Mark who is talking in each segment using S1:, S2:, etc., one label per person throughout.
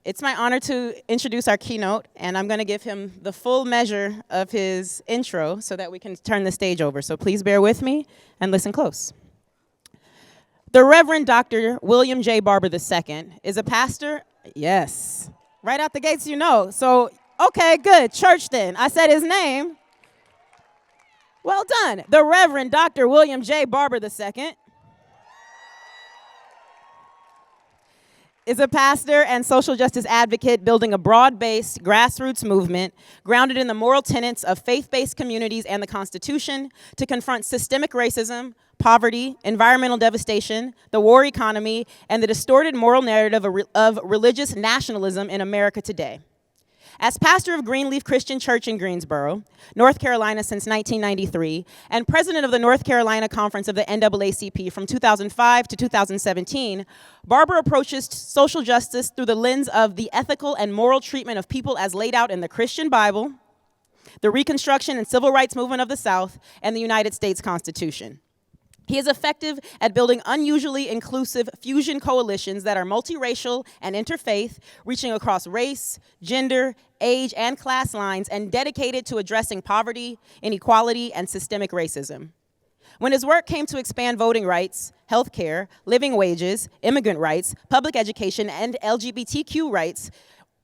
S1: It's my honor to introduce our keynote, and I'm going to give him the full measure of his intro so that we can turn the stage over. So please bear with me and listen close. The Reverend Dr. William J. Barber II is a pastor. Yes, right out the gates, you know. So, okay, good. Church then. I said his name. Well done. The Reverend Dr. William J. Barber II is a pastor and social justice advocate building a broad-based grassroots movement grounded in the moral tenets of faith-based communities and the Constitution to confront systemic racism, poverty, environmental devastation, the war economy, and the distorted moral narrative of religious nationalism in America today. As pastor of Greenleaf Christian Church in Greensboro, North Carolina since 1993, and president of the North Carolina Conference of the NAACP from 2005 to 2017, Barber approaches social justice through the lens of the ethical and moral treatment of people as laid out in the Christian Bible, the Reconstruction and Civil Rights Movement of the South, and the United States Constitution. He is effective at building unusually inclusive fusion coalitions that are multiracial and interfaith, reaching across race, gender, age, and class lines, and dedicated to addressing poverty, inequality, and systemic racism. When his work came to expand voting rights, health care, living wages, immigrant rights, public education, and LGBTQ rights,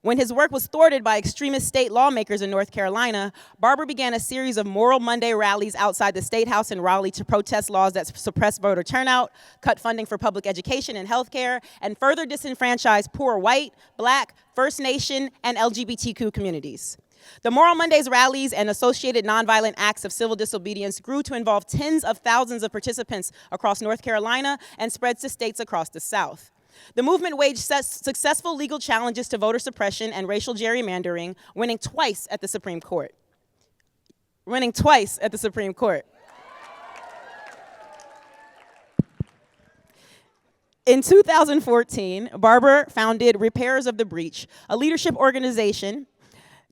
S1: when his work was thwarted by extremist state lawmakers in North Carolina, Barber began a series of Moral Monday rallies outside the State House in Raleigh to protest laws that suppress voter turnout, cut funding for public education and health care, and further disenfranchise poor white, Black, First Nation, and LGBTQ communities. The Moral Mondays rallies and associated nonviolent acts of civil disobedience grew to involve tens of thousands of participants across North Carolina and spread to states across the South. The movement waged successful legal challenges to voter suppression and racial gerrymandering, winning twice at the Supreme Court. In 2014, Barber founded Repairers of the Breach, a leadership organization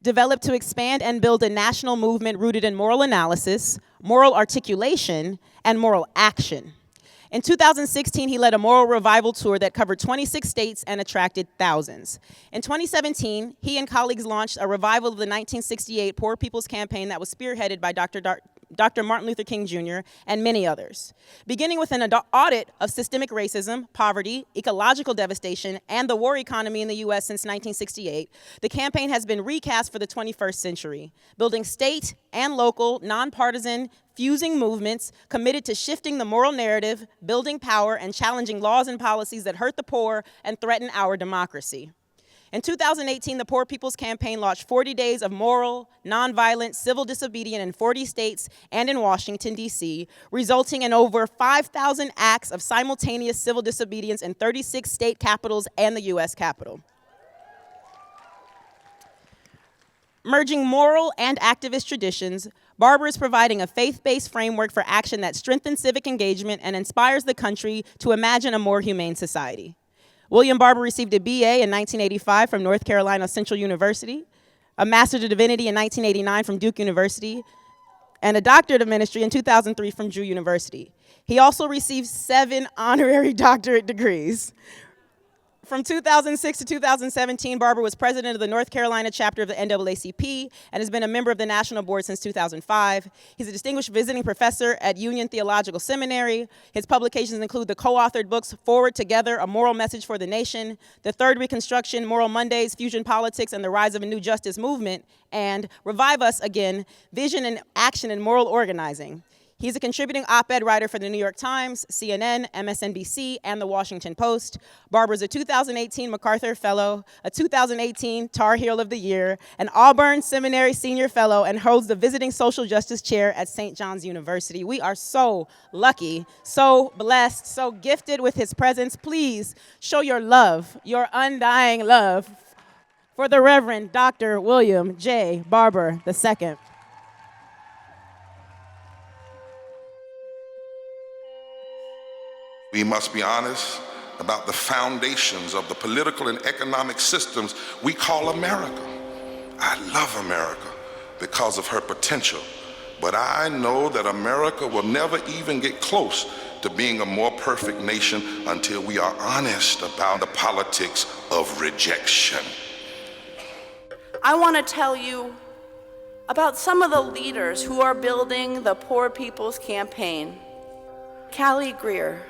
S1: developed to expand and build a national movement rooted in moral analysis, moral articulation, and moral action. In 2016, he led a moral revival tour that covered 26 states and attracted thousands. In 2017, he and colleagues launched a revival of the 1968 Poor People's Campaign that was spearheaded by Dr. Martin Luther King Jr. and many others. Beginning with an audit of systemic racism, poverty, ecological devastation, and the war economy in the US since 1968, the campaign has been recast for the 21st century, building state and local, nonpartisan, fusing movements committed to shifting the moral narrative, building power, and challenging laws and policies that hurt the poor and threaten our democracy. In 2018, the Poor People's Campaign launched 40 days of moral, nonviolent, civil disobedience in 40 states and in Washington, D.C., resulting in over 5,000 acts of simultaneous civil disobedience in 36 state capitals and the U.S. Capitol. Merging moral and activist traditions, Barber is providing a faith-based framework for action that strengthens civic engagement and inspires the country to imagine a more humane society. William Barber received a BA in 1985 from North Carolina Central University, a Master's of Divinity in 1989 from Duke University, and a Doctorate of Ministry in 2003 from Drew University. He also received 7 honorary doctorate degrees. From 2006 to 2017, Barber was president of the North Carolina chapter of the NAACP and has been a member of the National Board since 2005. He's a distinguished visiting professor at Union Theological Seminary. His publications include the co-authored books Forward Together, A Moral Message for the Nation, The Third Reconstruction, Moral Mondays, Fusion Politics, and the Rise of a New Justice Movement, and Revive Us Again, Vision and Action in Moral Organizing. He's a contributing op-ed writer for the New York Times, CNN, MSNBC, and the Washington Post. Barber is a 2018 MacArthur Fellow, a 2018 Tar Heel of the Year, an Auburn Seminary Senior Fellow, and holds the Visiting Social Justice Chair at St. John's University. We are so lucky, so blessed, so gifted with his presence. Please show your love, your undying love, for the Reverend Dr. William J. Barber II.
S2: We must be honest about the foundations of the political and economic systems we call America. I love America because of her potential, but I know that America will never even get close to being a more perfect nation until we are honest about the politics of rejection.
S3: I want to tell you about some of the leaders who are building the Poor People's Campaign. Callie Greer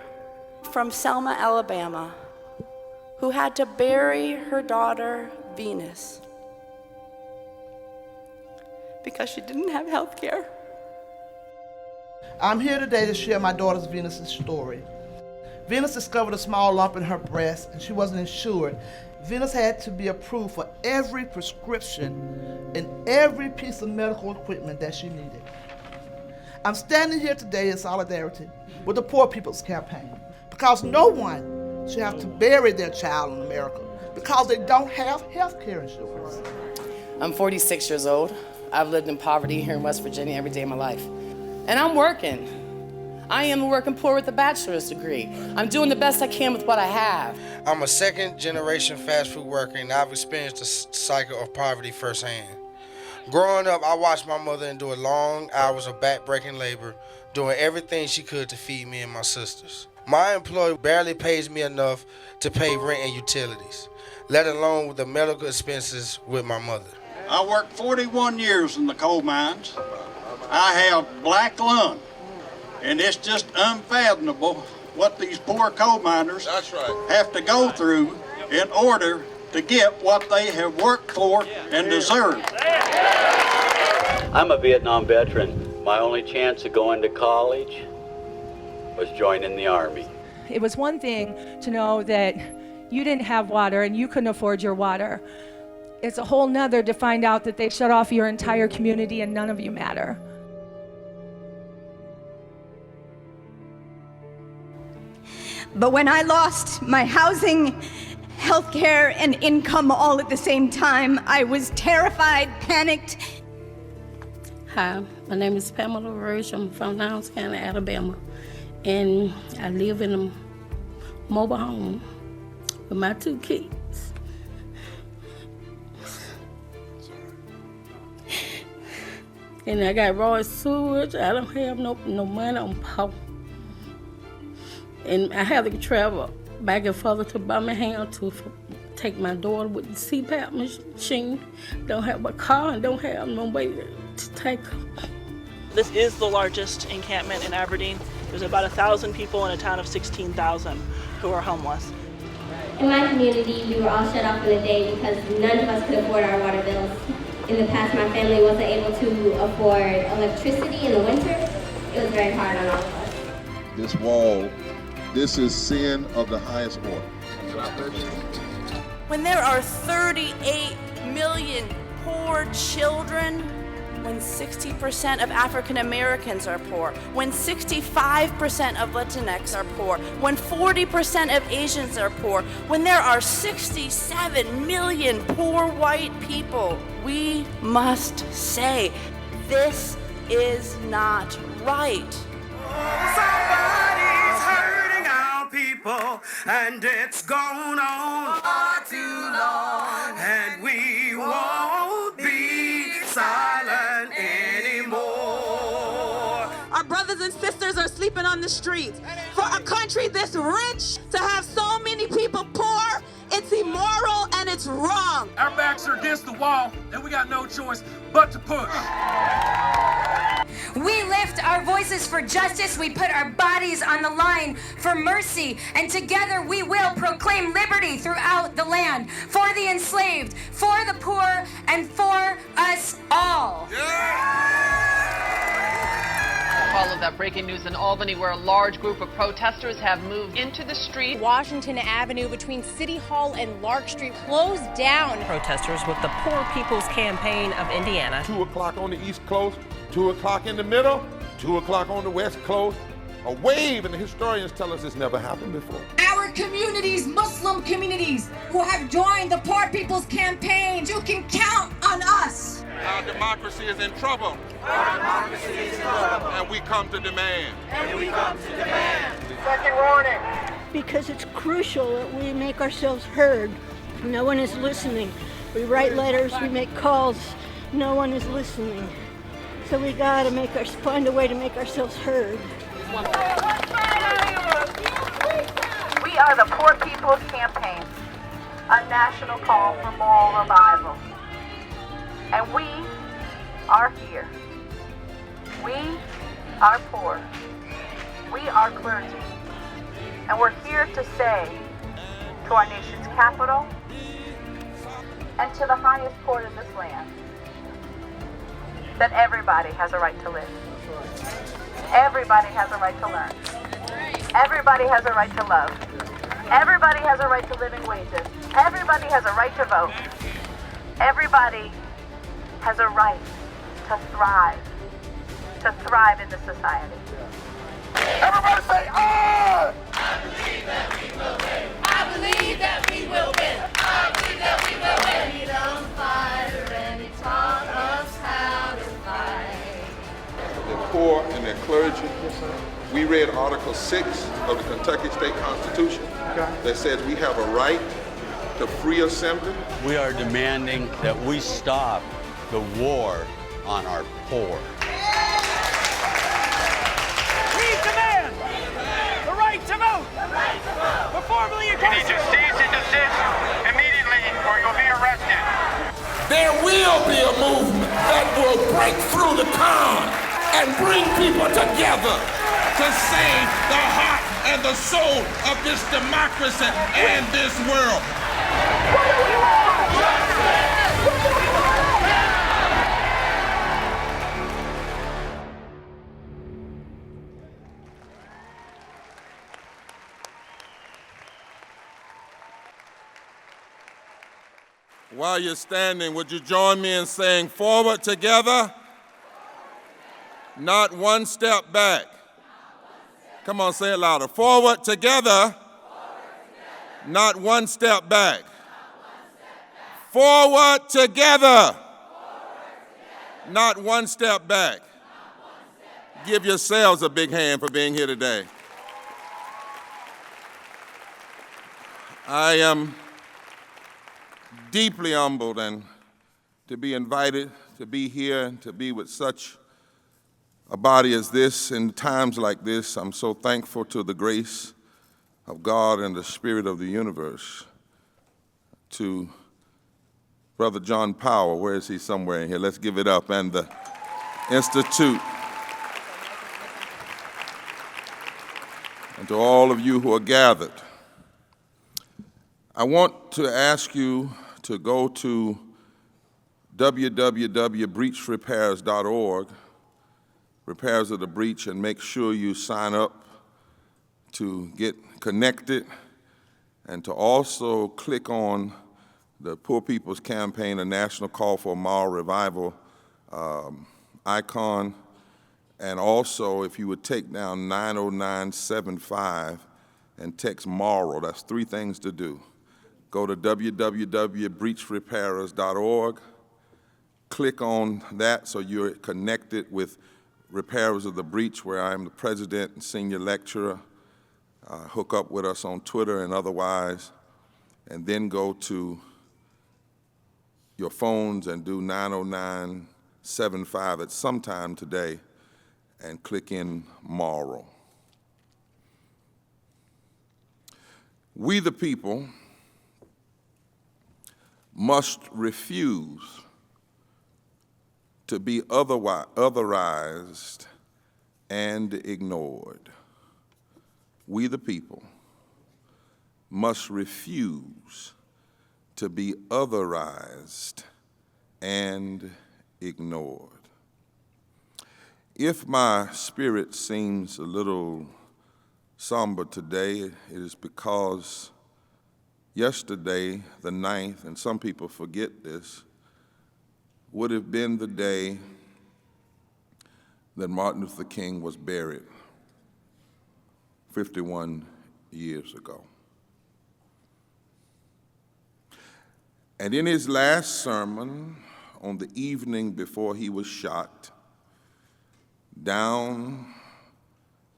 S3: from Selma, Alabama, who had to bury her daughter, Venus, because she didn't have health care.
S4: I'm here today to share my daughter's Venus's story. Venus discovered a small lump in her breast and she wasn't insured. Venus had to be approved for every prescription and every piece of medical equipment that she needed. I'm standing here today in solidarity with the Poor People's Campaign because no one should have to bury their child in America because they don't have health care insurance.
S5: I'm 46 years old. I've lived in poverty here in West Virginia every day of my life. And I'm working. I am a working poor with a bachelor's degree. I'm doing the best I can with what I have.
S6: I'm a second-generation fast food worker, and I've experienced the cycle of poverty firsthand. Growing up, I watched my mother endure long hours of back-breaking labor, doing everything she could to feed me and my sisters. My employer barely pays me enough to pay rent and utilities, let alone with the medical expenses with my mother.
S7: I worked 41 years in the coal mines. I have black lung, and it's just unfathomable what these poor coal miners have to go through in order to get what they have worked for and deserve.
S8: I'm a Vietnam veteran. My only chance of going to college was joining the Army.
S9: It was one thing to know that you didn't have water and you couldn't afford your water. It's a whole nother to find out that they shut off your entire community and none of you matter.
S10: But when I lost my housing, health care, and income all at the same time, I was terrified, panicked.
S11: Hi, my name is Pamela Roach. I'm from Lowndes County, Alabama. And I live in a mobile home with my 2 kids. And I got raw sewage. I don't have no money on power. And I have to travel back and forth to Birmingham to take my daughter with the CPAP machine. Don't have a car and don't have no way to take her.
S12: This is the largest encampment in Aberdeen. There's about 1,000 people in a town of 16,000 who are homeless.
S13: In my community, we were all shut off for the day because none of us could afford our water bills. In the past, my family wasn't able to afford electricity in the winter. It was very hard on all of us.
S14: This wall, this is sin of the highest order.
S3: When there are 38 million poor children, when 60% of African Americans are poor, when 65% of Latinx are poor, when 40% of Asians are poor, when there are 67 million poor white people, we must say, this is not right.
S15: Somebody's hurting our people, and it's gone on far too long, and we won't be silent anymore.
S16: Our brothers and sisters are sleeping on the streets. For a country this rich to have so many people poor, it's immoral and it's wrong.
S17: Our backs are against the wall, and we got no choice but to push.
S18: We lift our voices for justice. We put our bodies on the line for mercy. And together we will proclaim liberty throughout the land for the enslaved, for the poor, and for us all.
S19: Follow that breaking news in Albany, where a large group of protesters have moved into the street.
S20: Washington Avenue between City Hall and Lark Street closed down.
S21: Protesters with the Poor People's Campaign of Indiana.
S22: 2 o'clock on the East Coast, 2 o'clock in the middle, 2 o'clock on the West Coast. A wave, and the historians tell us it's never happened before.
S23: Our communities, Muslim communities, who have joined the Poor People's Campaign, you can count on us.
S22: Our democracy is in trouble.
S15: Our democracy is in trouble.
S22: And we come to demand.
S15: And we come to demand. Second warning.
S24: Because it's crucial that we make ourselves heard. No one is listening. We write letters, we make calls. No one is listening. So we gotta find a way to make ourselves heard.
S1: are the Poor People's Campaign, a national call for moral revival. And we are here. We are poor. We are clergy. And we're here to say to our nation's capital and to the highest court of this land that everybody has a right to live. Everybody has a right to learn. Everybody has a right to love. Everybody has a right to living wages. Everybody has a right to vote. Everybody has a right to thrive in this society.
S15: Everybody say, I!
S2: I believe that we will win. I believe that we will win. I believe that we will win. Freedom fighter, and he taught us how to fight.
S22: The poor and their clergy. We read Article 6 of the Kentucky State Constitution that says we have a right to free assembly.
S8: We are demanding that we stop the war on our poor.
S15: We demand the right to vote. For formerly incarcerated. You need to cease and desist immediately or you'll be arrested.
S4: There will be a movement that will break through the con and bring people together to save the heart and the soul of this democracy and this world.
S22: While you're standing, would you join me in saying, forward together, not one step back. Come on, say it louder. Forward together, not one step back. Forward together, not one step back. Give yourselves a big hand for being here today. I am deeply humbled and to be invited to be here and to be with such a body as this in times like this. I'm so thankful to the grace of God and the spirit of the universe. To Brother John Powell, where is he? Somewhere in here. Let's give it up. And the Institute. And to all of you who are gathered. I want to ask you to go to www.breachrepairs.org, Repairs of the Breach, and make sure you sign up to get connected and to also click on the Poor People's Campaign, a national call for moral revival icon. And also, if you would take down 90975 and text moral, that's 3 things to do. Go to www.breachrepairs.org, click on that so you're connected with Repairers of the Breach, where I am the president and senior lecturer. Hook up with us on Twitter and otherwise, and then go to your phones and do 90975 at some time today and click in moral. We the people must refuse to be otherized and ignored. We the people must refuse to be otherized and ignored. If my spirit seems a little somber today, it is because yesterday, the 9th, and some people forget this, would have been the day that Martin Luther King was buried 51 years ago. And in his last sermon on the evening before he was shot down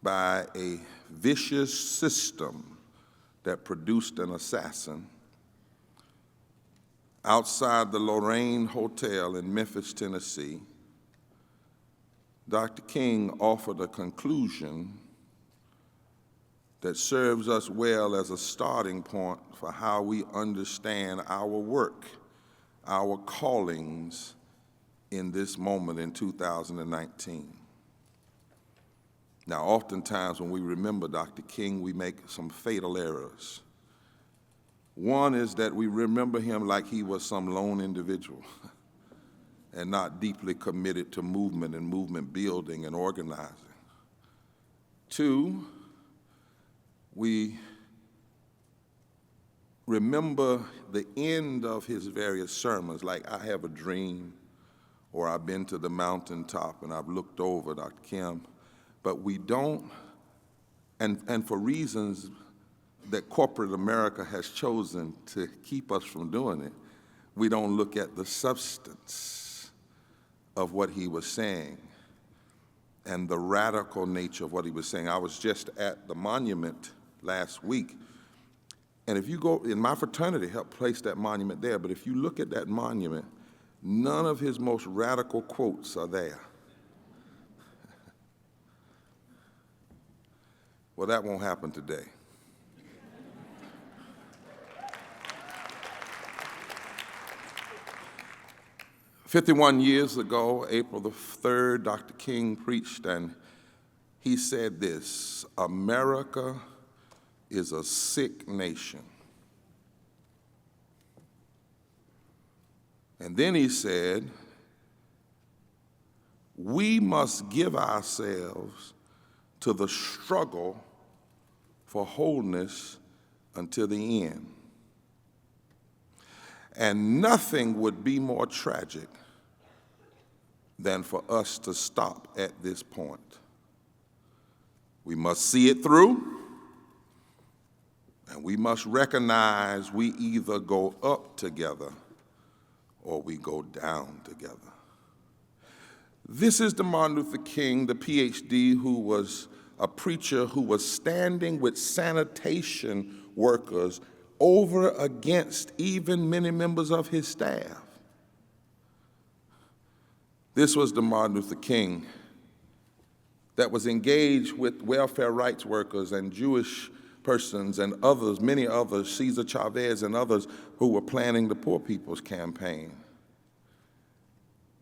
S22: by a vicious system that produced an assassin, outside the Lorraine Hotel in Memphis, Tennessee, Dr. King offered a conclusion that serves us well as a starting point for how we understand our work, our callings in this moment in 2019. Now, oftentimes when we remember Dr. King, we make some fatal errors. One is that we remember him like he was some lone individual and not deeply committed to movement and movement building and organizing. Two, we remember the end of his various sermons, like I have a dream, or I've been to the mountaintop and I've looked over, Dr. Kim, but we don't, and for reasons that corporate America has chosen to keep us from doing it, we don't look at the substance of what he was saying and the radical nature of what he was saying. I was just at the monument last week, and if you go, in my fraternity helped place that monument there, but if you look at that monument, none of his most radical quotes are there. Well, that won't happen today. "51 years ago, April the 3rd, Dr. King preached, and he said this: America is a sick nation. And then he said, we must give ourselves to the struggle for wholeness until the end. And nothing would be more tragic than for us to stop at this point. We must see it through, and we must recognize we either go up together or we go down together." This is the Martin Luther King, the PhD, who was a preacher who was standing with sanitation workers over against even many members of his staff. This was the Martin Luther King that was engaged with welfare rights workers and Jewish persons and others, many others, Cesar Chavez and others who were planning the Poor People's Campaign.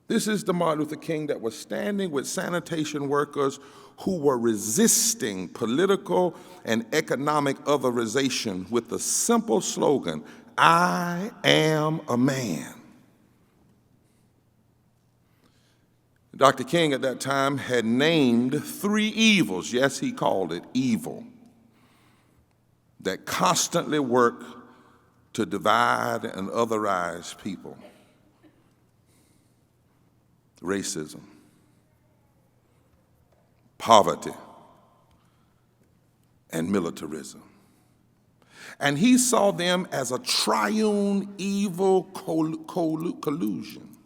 S22: This is the Martin Luther King that was standing with sanitation workers who were resisting political and economic otherization with the simple slogan, "I am a man." Dr. King at that time had named 3 evils, yes, he called it evil, that constantly work to divide and otherize people: racism, poverty, and militarism. And he saw them as a triune evil collusion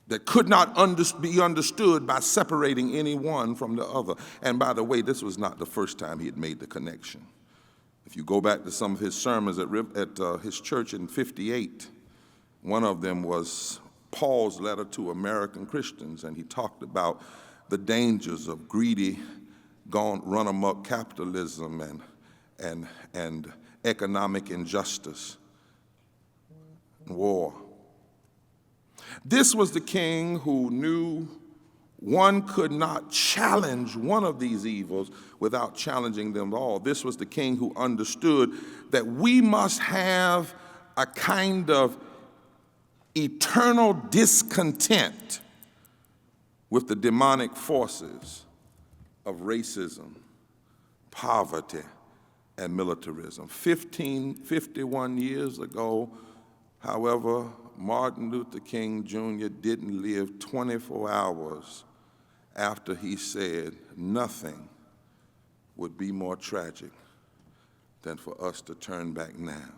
S22: that could not be understood by separating any one from the other. And by the way, this was not the first time he had made the connection. If you go back to some of his sermons at his church in '58, one of them was Paul's letter to American Christians, and he talked about the dangers of greedy, run-amok capitalism and economic injustice and war. This was the king who knew one could not challenge one of these evils without challenging them all. This was the king who understood that we must have a kind of eternal discontent with the demonic forces of racism, poverty, and militarism. 51 years ago, however, Martin Luther King Jr. didn't live 24 hours after he said nothing would be more tragic than for us to turn back now.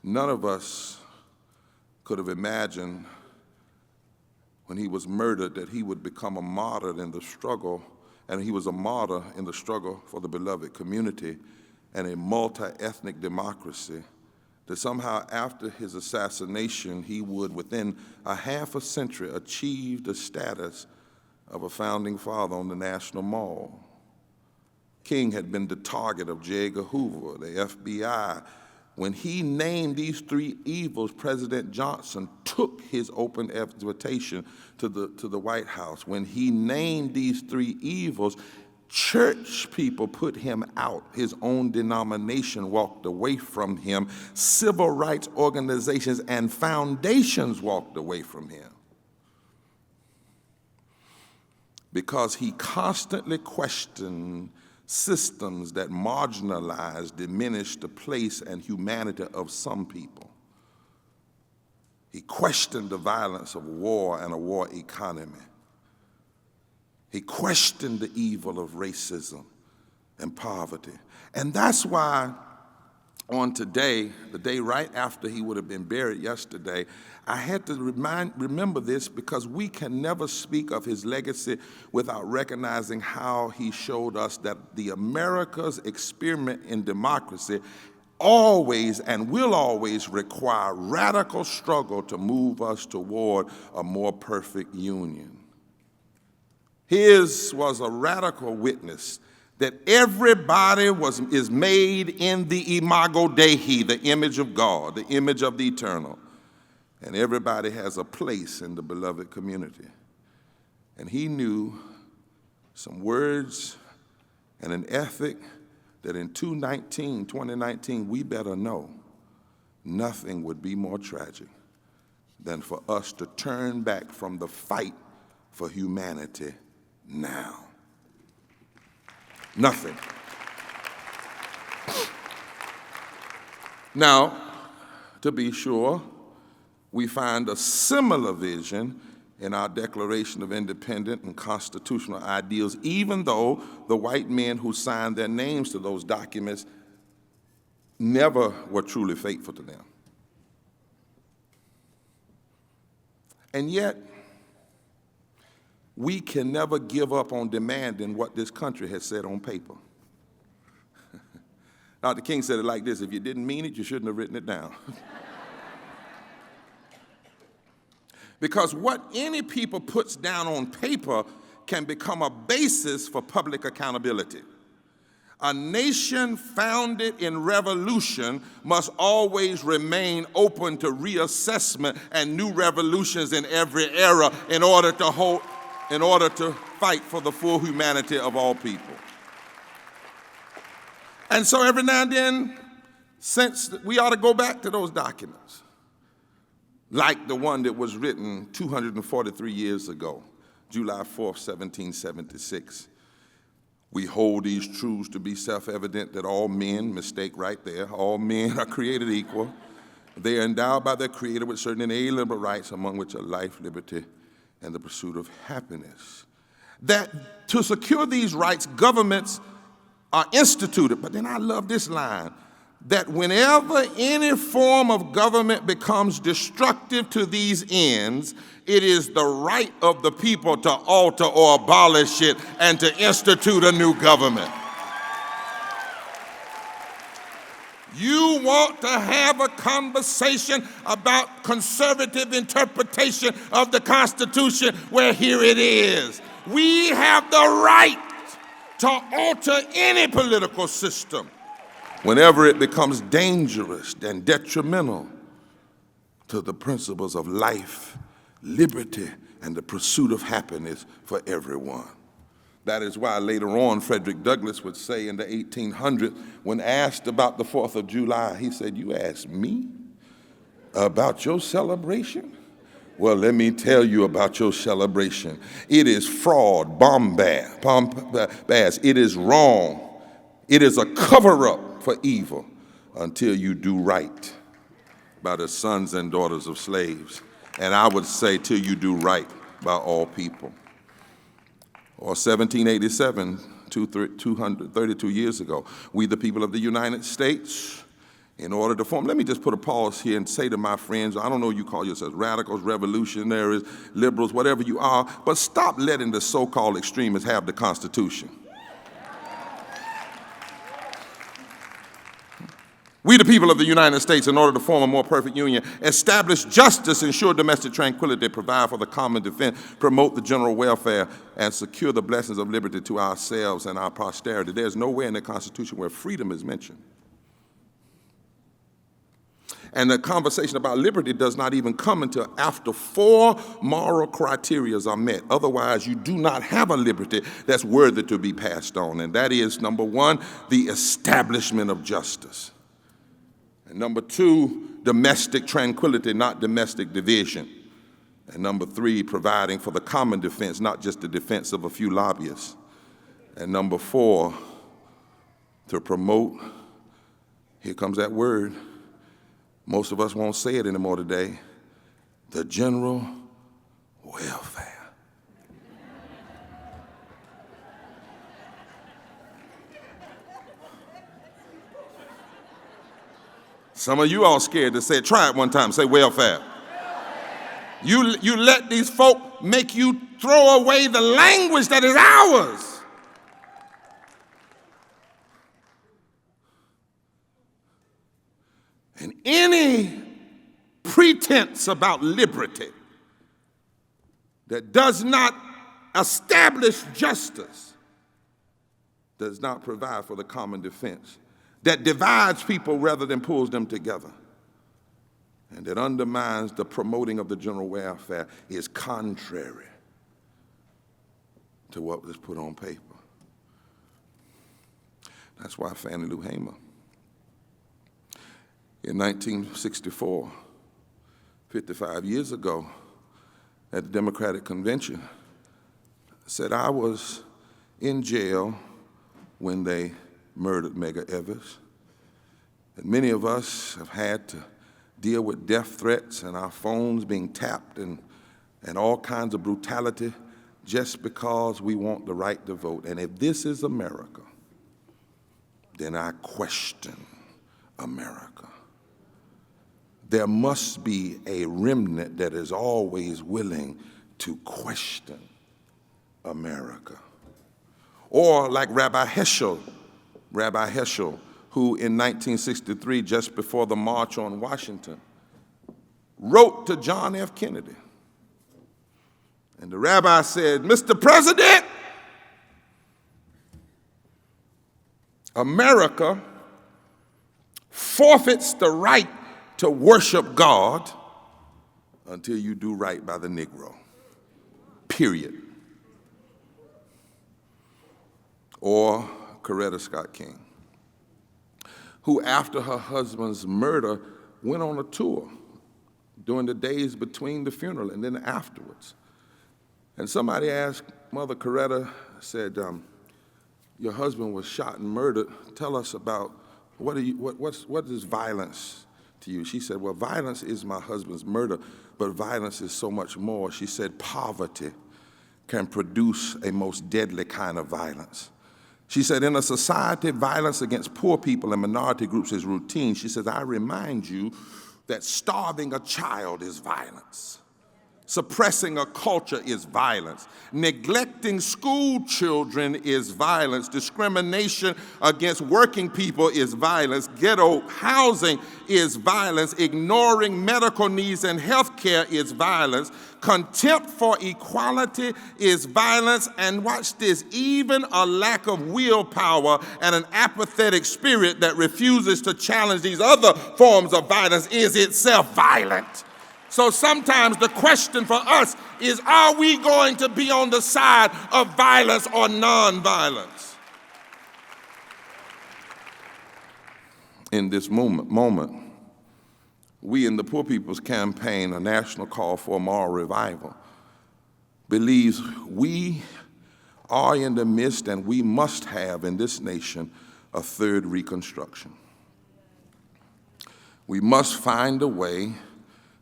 S22: None of us could have imagined when he was murdered that he would become a martyr in the struggle, and he was a martyr in the struggle for the beloved community and a multi-ethnic democracy, that somehow after his assassination he would, within a half a century, achieve the status of a founding father on the National Mall. King had been the target of J. Edgar Hoover, the FBI. When he named these three evils, President Johnson took his open invitation to the White House. When he named these three evils, church people put him out. His own denomination walked away from him. Civil rights organizations and foundations walked away from him, because he constantly questioned systems that marginalize, diminish the place and humanity of some people. He questioned the violence of war and a war economy. He questioned the evil of racism and poverty. And that's why on today, the day right after he would have been buried yesterday, I had to remember this, because we can never speak of his legacy without recognizing how he showed us that the America's experiment in democracy always and will always require radical struggle to move us toward a more perfect union. His was a radical witness that everybody is made in the imago Dei, the image of God, the image of the eternal. And everybody has a place in the beloved community. And he knew some words and an ethic that in 2019, we better know nothing would be more tragic than for us to turn back from the fight for humanity now. Nothing. Now, to be sure, we find a similar vision in our Declaration of Independence and constitutional ideals, even though the white men who signed their names to those documents never were truly faithful to them. And yet, we can never give up on demanding what this country has said on paper. Dr. King said it like this: if you didn't mean it, you shouldn't have written it down. Because what any people puts down on paper can become a basis for public accountability. A nation founded in revolution must always remain open to reassessment and new revolutions in every era in order to fight for the full humanity of all people. And so every now and then, since we ought to go back to those documents, like the one that was written 243 years ago, July 4th, 1776. We hold these truths to be self-evident that all men, mistake right there, all men are created equal. They are endowed by their Creator with certain inalienable rights, among which are life, liberty, and the pursuit of happiness. That to secure these rights, governments are instituted. But then I love this line, that whenever any form of government becomes destructive to these ends, it is the right of the people to alter or abolish it and to institute a new government. You want to have a conversation about conservative interpretation of the Constitution? Well, here it is. We have the right to alter any political system whenever it becomes dangerous and detrimental to the principles of life, liberty, and the pursuit of happiness for everyone. That is why later on Frederick Douglass would say in the 1800s, when asked about the 4th of July, he said, "You asked me about your celebration? Well, let me tell you about your celebration. It is fraud, bombast. It is wrong. It is a cover-up for evil until you do right by the sons and daughters of slaves. And I would say till you do right by all people." Or 1787, 232 years ago, we the people of the United States, in order to form, let me just put a pause here and say to my friends, I don't know you call yourselves radicals, revolutionaries, liberals, whatever you are, but stop letting the so-called extremists have the Constitution. We, the people of the United States, in order to form a more perfect union, establish justice, ensure domestic tranquility, provide for the common defense, promote the general welfare, and secure the blessings of liberty to ourselves and our posterity. There's nowhere in the Constitution where freedom is mentioned. And the conversation about liberty does not even come until after 4 moral criteria are met. Otherwise, you do not have a liberty that's worthy to be passed on. And that is, number 1, the establishment of justice. And number 2, domestic tranquility, not domestic division. And number 3, providing for the common defense, not just the defense of a few lobbyists. And number 4, to promote, here comes that word, most of us won't say it anymore today, the general welfare. Some of you all scared to say it. Try it one time. Say welfare. You let these folk make you throw away the language that is ours. And any pretense about liberty that does not establish justice does not provide for the common defense, that divides people rather than pulls them together, and that undermines the promoting of the general welfare is contrary to what was put on paper. That's why Fannie Lou Hamer, in 1964, 55 years ago, at the Democratic Convention, said, I was in jail when they murdered Medgar Evers. And many of us have had to deal with death threats and our phones being tapped and all kinds of brutality just because we want the right to vote. And if this is America, then I question America. There must be a remnant that is always willing to question America. Or like Rabbi Heschel, who in 1963, just before the March on Washington, wrote to John F. Kennedy. And the rabbi said, Mr. President, America forfeits the right to worship God until you do right by the Negro, period. Or Coretta Scott King, who after her husband's murder went on a tour during the days between the funeral and then afterwards. And somebody asked Mother Coretta, said, your husband was shot and murdered. Tell us about what is violence to you? She said, well, violence is my husband's murder, but violence is so much more. She said, poverty can produce a most deadly kind of violence. She said, in a society, violence against poor people and minority groups is routine. She says, I remind you that starving a child is violence. Suppressing a culture is violence. Neglecting school children is violence. Discrimination against working people is violence. Ghetto housing is violence. Ignoring medical needs and health care is violence. Contempt for equality is violence. And watch this, even a lack of willpower and an apathetic spirit that refuses to challenge these other forms of violence is itself violent. So sometimes the question for us is, are we going to be on the side of violence or nonviolence? In this moment, we in the Poor People's Campaign, a national call for a moral revival, believes we are in the midst and we must have in this nation a third Reconstruction. We must find a way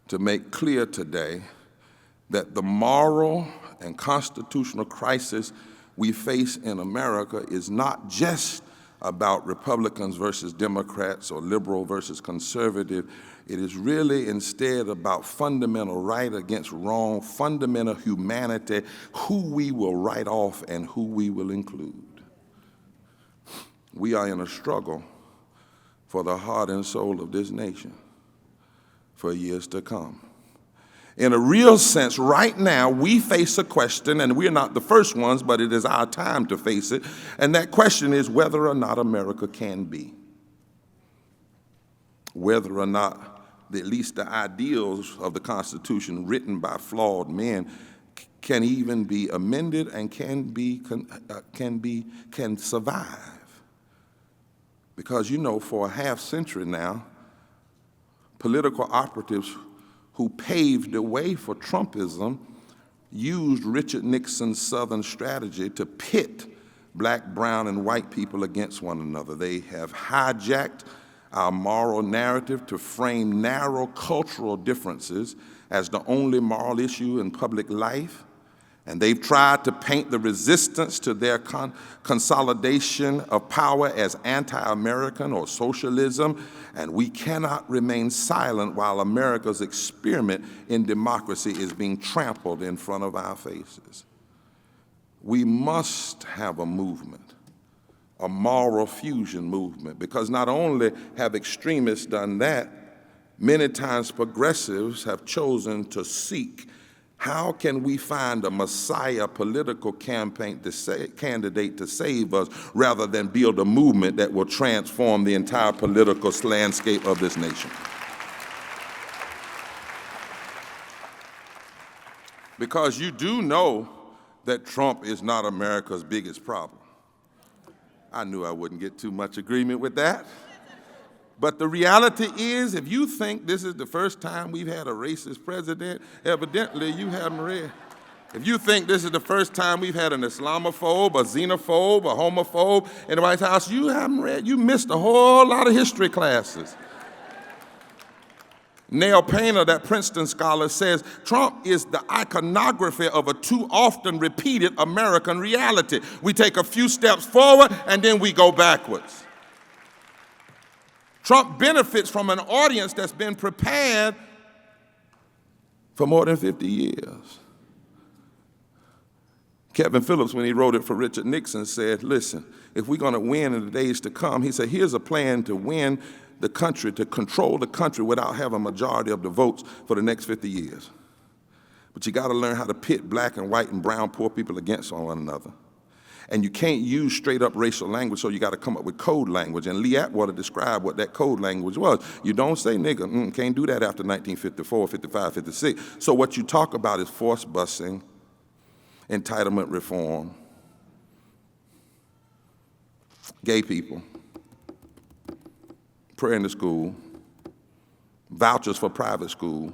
S22: to make clear today that the moral and constitutional crisis we face in America is not just about Republicans versus Democrats or liberal versus conservative. It is really instead about fundamental right against wrong, fundamental humanity, who we will write off and who we will include. We are in a struggle for the heart and soul of this nation for years to come. In a real sense, right now, we face a question, and we're not the first ones, but it is our time to face it, and that question is whether or not America can be. Whether or not at least the ideals of the Constitution written by flawed men can even be amended and can survive. Because, you know, for a half century now, political operatives who paved the way for Trumpism used Richard Nixon's Southern strategy to pit black, brown, and white people against one another. They have hijacked our moral narrative to frame narrow cultural differences as the only moral issue in public life. And they've tried to paint the resistance to their consolidation of power as anti-American or socialism, and we cannot remain silent while America's experiment in democracy is being trampled in front of our faces. We must have a movement, a moral fusion movement, because not only have extremists done that, many times progressives have chosen to seek how can we find a messiah political candidate to save us rather than build a movement that will transform the entire political landscape of this nation? Because you do know that Trump is not America's biggest problem. I knew I wouldn't get too much agreement with that. But the reality is, if you think this is the first time we've had a racist president, evidently you haven't read. If you think this is the first time we've had an Islamophobe, a xenophobe, a homophobe in the White House, you haven't read. You missed a whole lot of history classes. Neil Painter, that Princeton scholar, says Trump is the iconography of a too often repeated American reality. We take a few steps forward and then we go backwards. Trump benefits from an audience that's been prepared for more than 50 years. Kevin Phillips, when he wrote it for Richard Nixon, said, listen, if we're going to win in the days to come, he said, here's a plan to win the country, to control the country without having a majority of the votes for the next 50 years. But you got to learn how to pit black and white and brown poor people against one another. And you can't use straight up racial language, so you got to come up with code language. And Lee Atwater described what that code language was. You don't say nigga, can't do that after 1954, 55, 56. So what you talk about is force busing, entitlement reform, gay people, prayer in the school, vouchers for private school,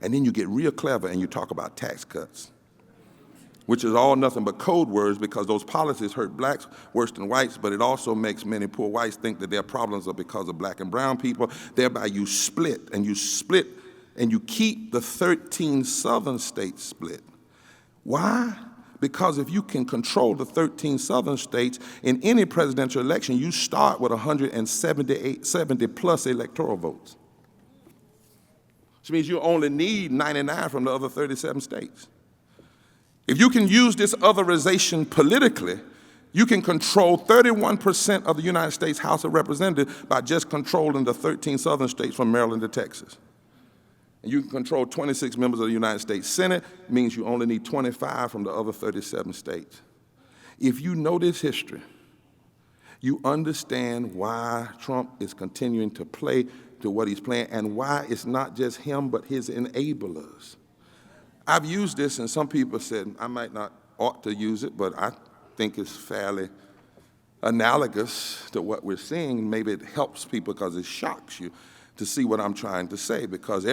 S22: and then you get real clever and you talk about tax cuts, which is all nothing but code words because those policies hurt blacks worse than whites, but it also makes many poor whites think that their problems are because of black and brown people. Thereby you split and you keep the 13 southern states split. Why? Because if you can control the 13 southern states in any presidential election, you start with 70 plus electoral votes. Which means you only need 99 from the other 37 states. If you can use this otherization politically, you can control 31% of the United States House of Representatives by just controlling the 13 southern states from Maryland to Texas. And you can control 26 members of the United States Senate, means you only need 25 from the other 37 states. If you know this history, you understand why Trump is continuing to play to what he's playing and why it's not just him but his enablers. I've used this, and some people said I might not ought to use it, but I think it's fairly analogous to what we're seeing. Maybe it helps people because it shocks you to see what I'm trying to say, because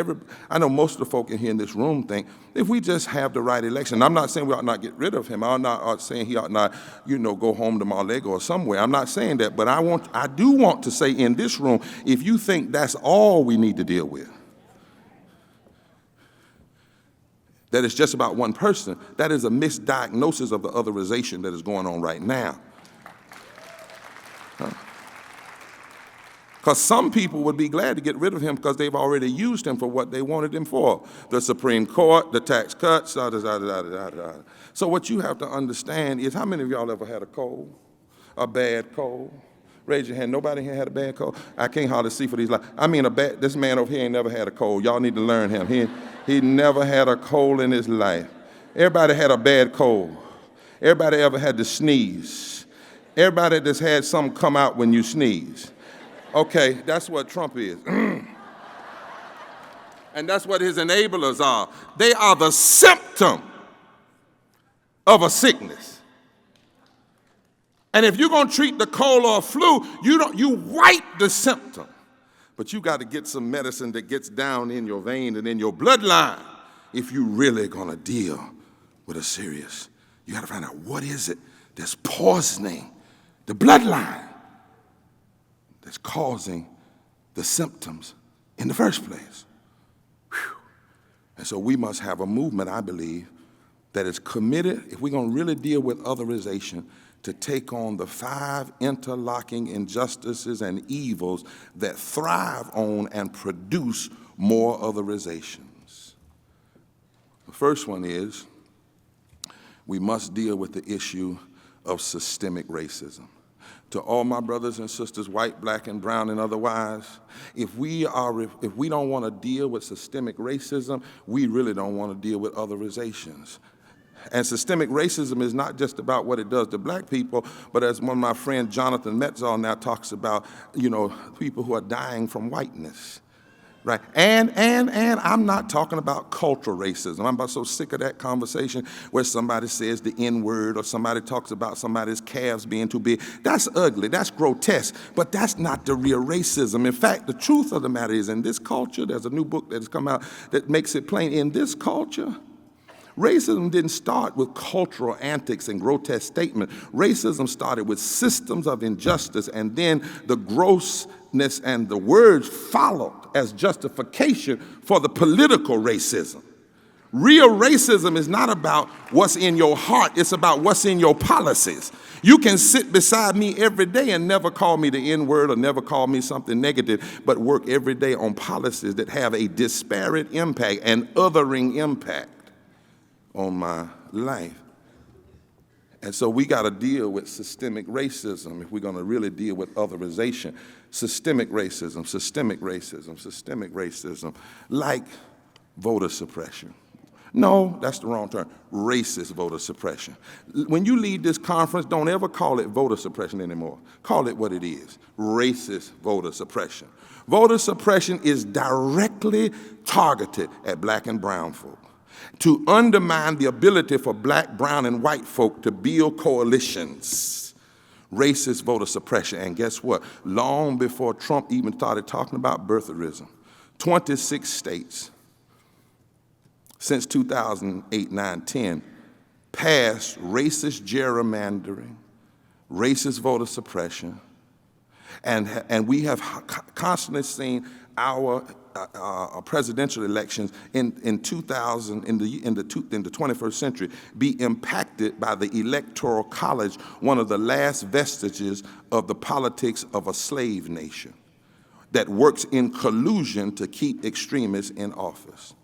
S22: I know most of the folk in here in this room think if we just have the right election, I'm not saying we ought not get rid of him. I'm not saying he ought not, go home to Mar-a-Lago or somewhere. I'm not saying that, but I do want to say in this room, if you think that's all we need to deal with, that it's just about one person, that is a misdiagnosis of the otherization that is going on right now. Because some people would be glad to get rid of him because they've already used him for what they wanted him for. The Supreme Court, the tax cuts, So what you have to understand is, how many of y'all ever had a cold, a bad cold? Raise your hand. Nobody here had a bad cold? I can't hardly see for these lights. I mean, this man over here ain't never had a cold. Y'all need to learn him. He never had a cold in his life. Everybody had a bad cold. Everybody ever had to sneeze. Everybody that's had something come out when you sneeze. Okay, that's what Trump is. And that's what his enablers are. They are the symptom of a sickness. And if you're going to treat the cold or flu, you wipe the symptom. But you got to get some medicine that gets down in your vein and in your bloodline if you're really going to deal with a serious. You got to find out what is it that's poisoning the bloodline that's causing the symptoms in the first place. Whew. And so we must have a movement, I believe, that is committed, if we're going to really deal with otherization, to take on the 5 interlocking injustices and evils that thrive on and produce more otherizations. The first one is we must deal with the issue of systemic racism. To all my brothers and sisters, white, black, and brown, and otherwise, if we don't want to deal with systemic racism, we really don't want to deal with otherizations. And systemic racism is not just about what it does to black people, but as one of my friends, Jonathan Metzall, now talks about, people who are dying from whiteness, right? And I'm not talking about cultural racism. I'm about so sick of that conversation where somebody says the N-word or somebody talks about somebody's calves being too big. That's ugly, that's grotesque, but that's not the real racism. In fact, the truth of the matter is in this culture, there's a new book that has come out that makes it plain, in this culture, racism didn't start with cultural antics and grotesque statements. Racism started with systems of injustice, and then the grossness and the words followed as justification for the political racism. Real racism is not about what's in your heart, it's about what's in your policies. You can sit beside me every day and never call me the N-word or never call me something negative, but work every day on policies that have a disparate impact, an othering impact on my life. And so we got to deal with systemic racism if we're going to really deal with otherization. Systemic racism, systemic racism, systemic racism, like voter suppression. No, that's the wrong term. Racist voter suppression. When you leave this conference, don't ever call it voter suppression anymore. Call it what it is, racist voter suppression. Voter suppression is directly targeted at black and brown folk, to undermine the ability for black, brown, and white folk to build coalitions. Racist voter suppression. And guess what? Long before Trump even started talking about birtherism, 26 states since 2008, 9, 10 passed racist gerrymandering, racist voter suppression, and we have constantly seen our presidential elections in the 21st century be impacted by the Electoral College, one of the last vestiges of the politics of a slave nation that works in collusion to keep extremists in office.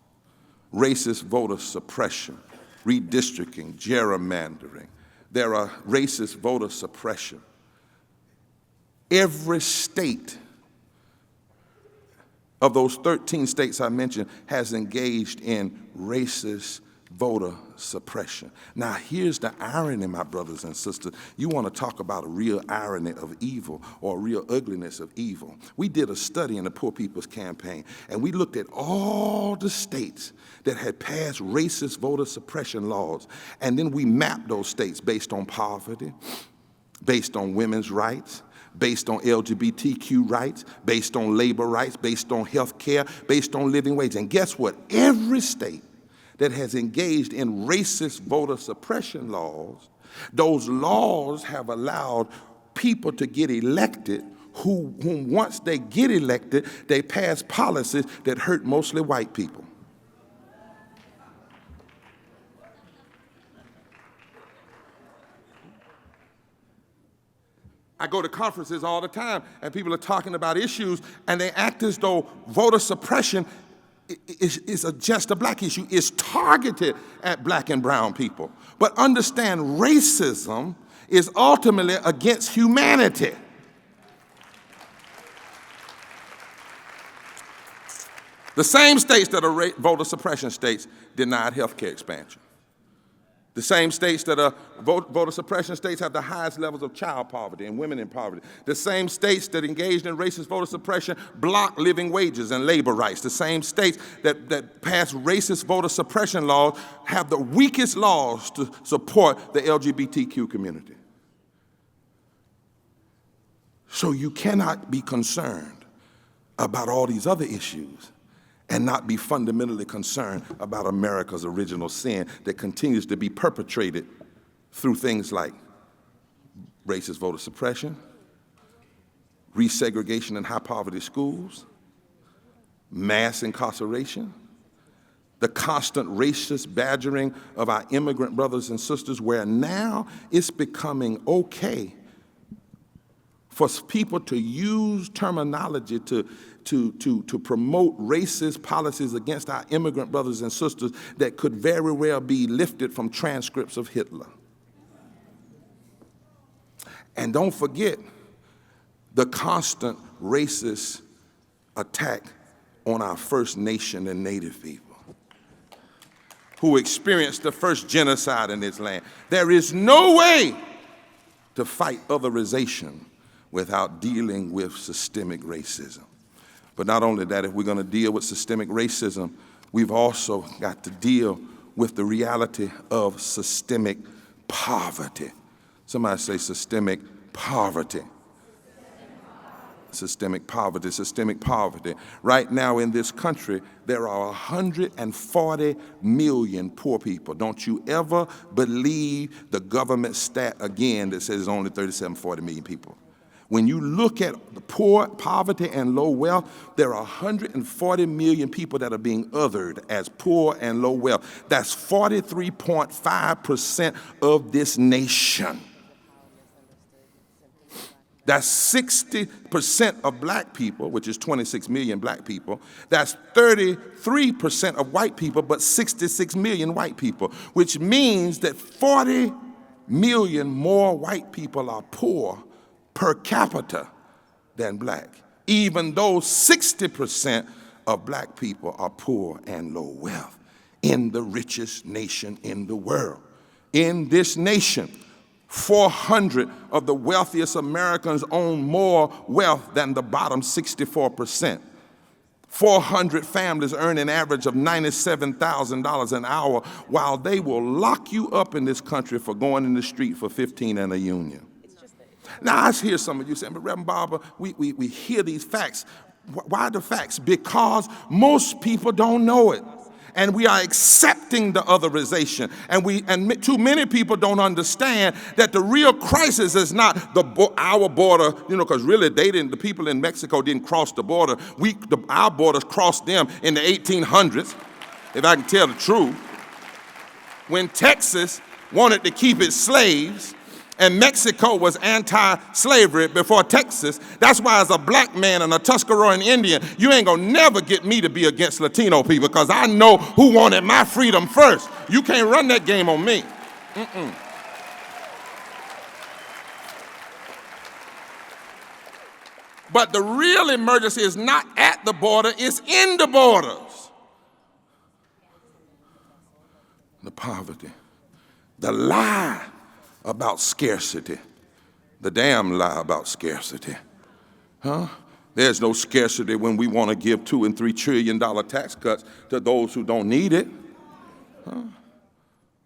S22: Racist voter suppression, redistricting, gerrymandering. There are racist voter suppression. Every state of those 13 states I mentioned has engaged in racist voter suppression. Now, here's the irony, my brothers and sisters. You want to talk about a real irony of evil or a real ugliness of evil. We did a study in the Poor People's Campaign, and we looked at all the states that had passed racist voter suppression laws, and then we mapped those states based on poverty, based on women's rights, based on LGBTQ rights, based on labor rights, based on health care, based on living wage. And guess what? Every state that has engaged in racist voter suppression laws, those laws have allowed people to get elected whom once they get elected, they pass policies that hurt mostly white people. I go to conferences all the time, and people are talking about issues, and they act as though voter suppression is just a black issue. It's targeted at black and brown people. But understand, racism is ultimately against humanity. The same states that are voter suppression states denied health care expansion. The same states that are voter suppression states have the highest levels of child poverty and women in poverty. The same states that engaged in racist voter suppression block living wages and labor rights. The same states that pass racist voter suppression laws have the weakest laws to support the LGBTQ community. So you cannot be concerned about all these other issues and not be fundamentally concerned about America's original sin that continues to be perpetrated through things like racist voter suppression, resegregation in high-poverty schools, mass incarceration, the constant racist badgering of our immigrant brothers and sisters, where now it's becoming okay for people to use terminology to promote racist policies against our immigrant brothers and sisters that could very well be lifted from transcripts of Hitler. And don't forget the constant racist attack on our First Nation and Native people who experienced the first genocide in this land. There is no way to fight otherization without dealing with systemic racism. But not only that, if we're going to deal with systemic racism, we've also got to deal with the reality of systemic poverty. Somebody say systemic poverty. Systemic poverty, systemic poverty. Right now in this country, there are 140 million poor people. Don't you ever believe the government stat again that says only 37, 40 million people. When you look at the poor, poverty, and low wealth, there are 140 million people that are being othered as poor and low wealth. That's 43.5% of this nation. That's 60% of black people, which is 26 million black people. That's 33% of white people, but 66 million white people, which means that 40 million more white people are poor per capita than black, even though 60% of black people are poor and low wealth in the richest nation in the world. In this nation, 400 of the wealthiest Americans own more wealth than the bottom 64%. 400 families earn an average of $97,000 an hour, while they will lock you up in this country for going in the street for 15 and a union. Now, I hear some of you saying, but Reverend Barber, we hear these facts. Why the facts? Because most people don't know it. And we are accepting the otherization. And too many people don't understand that the real crisis is not our border, because really the people in Mexico didn't cross the border. Our borders crossed them in the 1800s, if I can tell the truth. When Texas wanted to keep its slaves, and Mexico was anti-slavery before Texas. That's why as a black man and a Tuscaroran Indian, you ain't gonna never get me to be against Latino people, because I know who wanted my freedom first. You can't run that game on me. But the real emergency is not at the border, it's in the borders. The poverty, the lie about scarcity, the damn lie about scarcity. There's no scarcity when we want to give $2 and $3 trillion tax cuts to those who don't need it.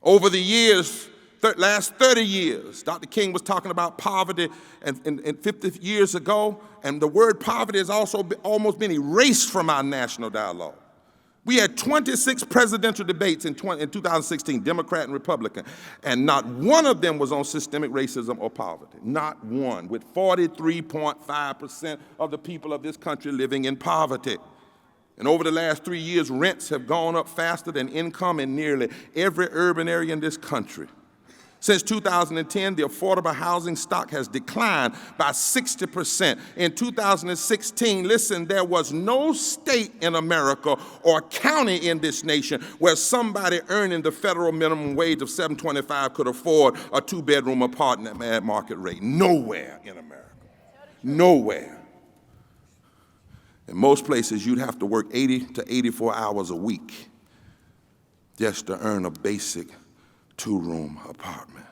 S22: Over the years, last 30 years, Dr. King was talking about poverty and 50 years ago, and the word poverty has also almost been erased from our national dialogue. We had 26 presidential debates in 2016, Democrat and Republican, and not one of them was on systemic racism or poverty. Not one, with 43.5% of the people of this country living in poverty. And over the last 3 years, rents have gone up faster than income in nearly every urban area in this country. Since 2010, the affordable housing stock has declined by 60%. In 2016, listen, there was no state in America or county in this nation where somebody earning the federal minimum wage of $7.25 could afford a 2-bedroom apartment at market rate. Nowhere in America. Nowhere. In most places, you'd have to work 80 to 84 hours a week just to earn a basic two-room apartment.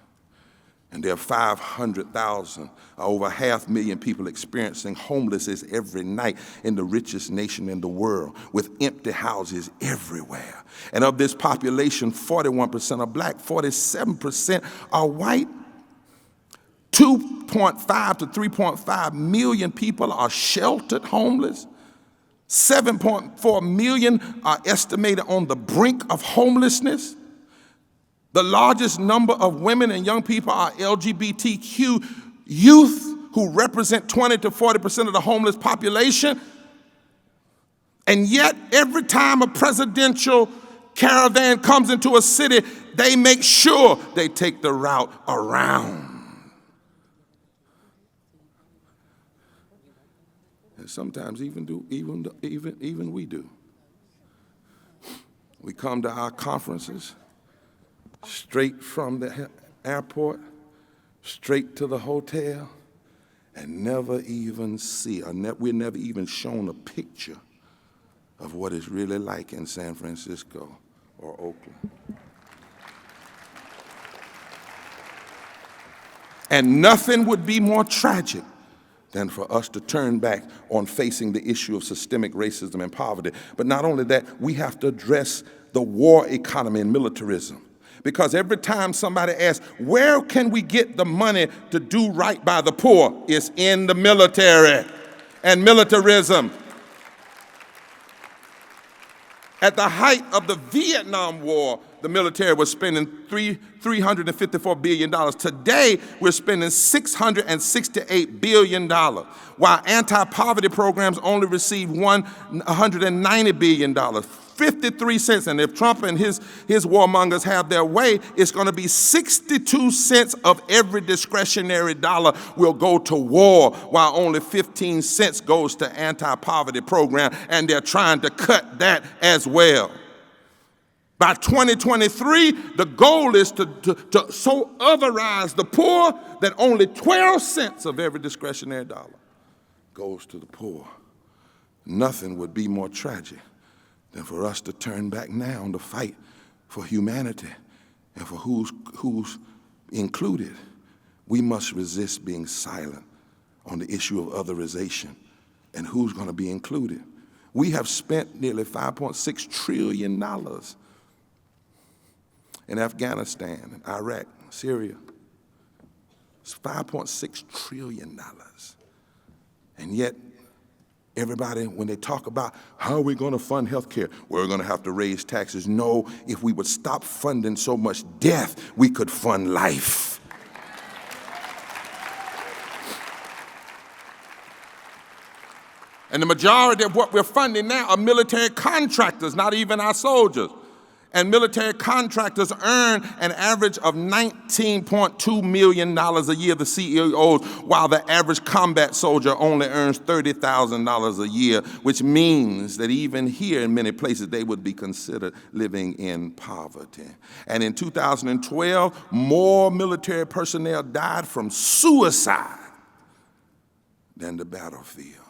S22: And there are 500,000, over 500,000 people experiencing homelessness every night in the richest nation in the world, with empty houses everywhere. And of this population, 41% are black, 47% are white. 2.5 to 3.5 million people are sheltered homeless. 7.4 million are estimated on the brink of homelessness. The largest number of women and young people are LGBTQ youth, who represent 20 to 40% of the homeless population. And yet, every time a presidential caravan comes into a city, they make sure they take the route around. And sometimes even we do. We come to our conferences straight from the airport, straight to the hotel, and never even see, we're never even shown a picture of what it's really like in San Francisco or Oakland. And nothing would be more tragic than for us to turn back on facing the issue of systemic racism and poverty. But not only that, we have to address the war economy and militarism. Because every time somebody asks, where can we get the money to do right by the poor? It's in the military and militarism. At the height of the Vietnam War, the military was spending $354 billion. Today, we're spending $668 billion, while anti-poverty programs only receive $190 billion. 53 cents, and if Trump and his warmongers have their way, it's going to be 62 cents of every discretionary dollar will go to war, while only 15 cents goes to anti-poverty program, and they're trying to cut that as well. By 2023, the goal is to so otherize the poor that only 12 cents of every discretionary dollar goes to the poor. Nothing would be more tragic than for us to turn back now to fight for humanity and for who's included. We must resist being silent on the issue of otherization and who's going to be included. We have spent nearly $5.6 trillion in Afghanistan, and Iraq, Syria. It's $5.6 trillion. And yet, everybody, when they talk about how are we going to fund health care, we're going to have to raise taxes. No, if we would stop funding so much death, we could fund life. And the majority of what we're funding now are military contractors, not even our soldiers. And military contractors earn an average of $19.2 million a year, the CEOs, while the average combat soldier only earns $30,000 a year, which means that even here in many places they would be considered living in poverty. And in 2012, more military personnel died from suicide than the battlefield.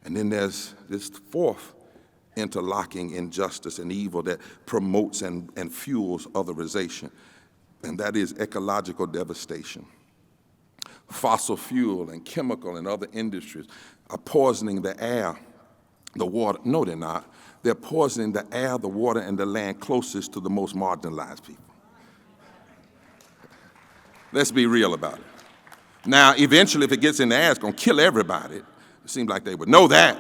S22: And then there's this fourth interlocking injustice and evil that promotes and fuels otherization, and that is ecological devastation. Fossil fuel and chemical and other industries are poisoning the air, the water. No, they're not. They're poisoning the air, the water, and the land closest to the most marginalized people. Let's be real about it. Now, eventually, if it gets in the air, it's going to kill everybody. It seems like they would know that.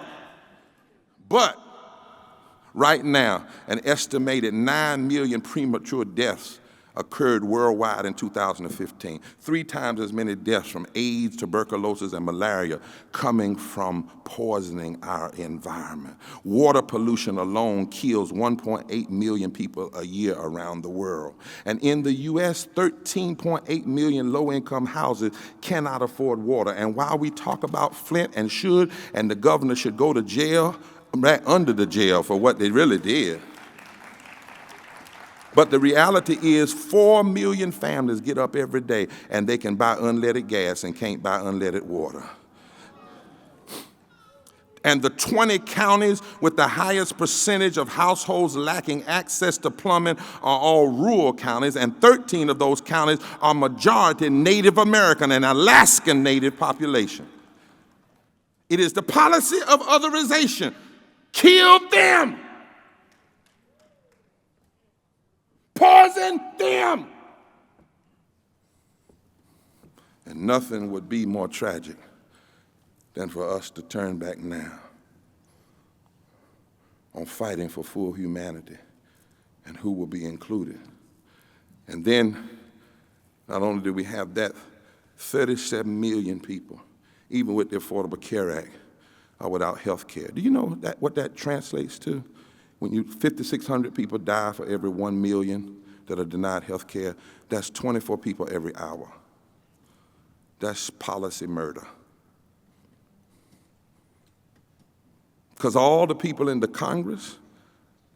S22: But right now, an estimated 9 million premature deaths occurred worldwide in 2015. 3 times as many deaths from AIDS, tuberculosis, and malaria coming from poisoning our environment. Water pollution alone kills 1.8 million people a year around the world. And in the U.S., 13.8 million low-income houses cannot afford water. And while we talk about Flint and the governor should go to jail, right under the jail for what they really did. But the reality is 4 million families get up every day and they can buy unleaded gas and can't buy unleaded water. And the 20 counties with the highest percentage of households lacking access to plumbing are all rural counties, and 13 of those counties are majority Native American and Alaskan Native population. It is the policy of otherization. Kill them. Poison them. And nothing would be more tragic than for us to turn back now on fighting for full humanity and who will be included. And then, not only do we have that, 37 million people, even with the Affordable Care Act, are without health care. Do you know what that translates to? When 5,600 people die for every 1 million that are denied health care, that's 24 people every hour. That's policy murder. Because all the people in the Congress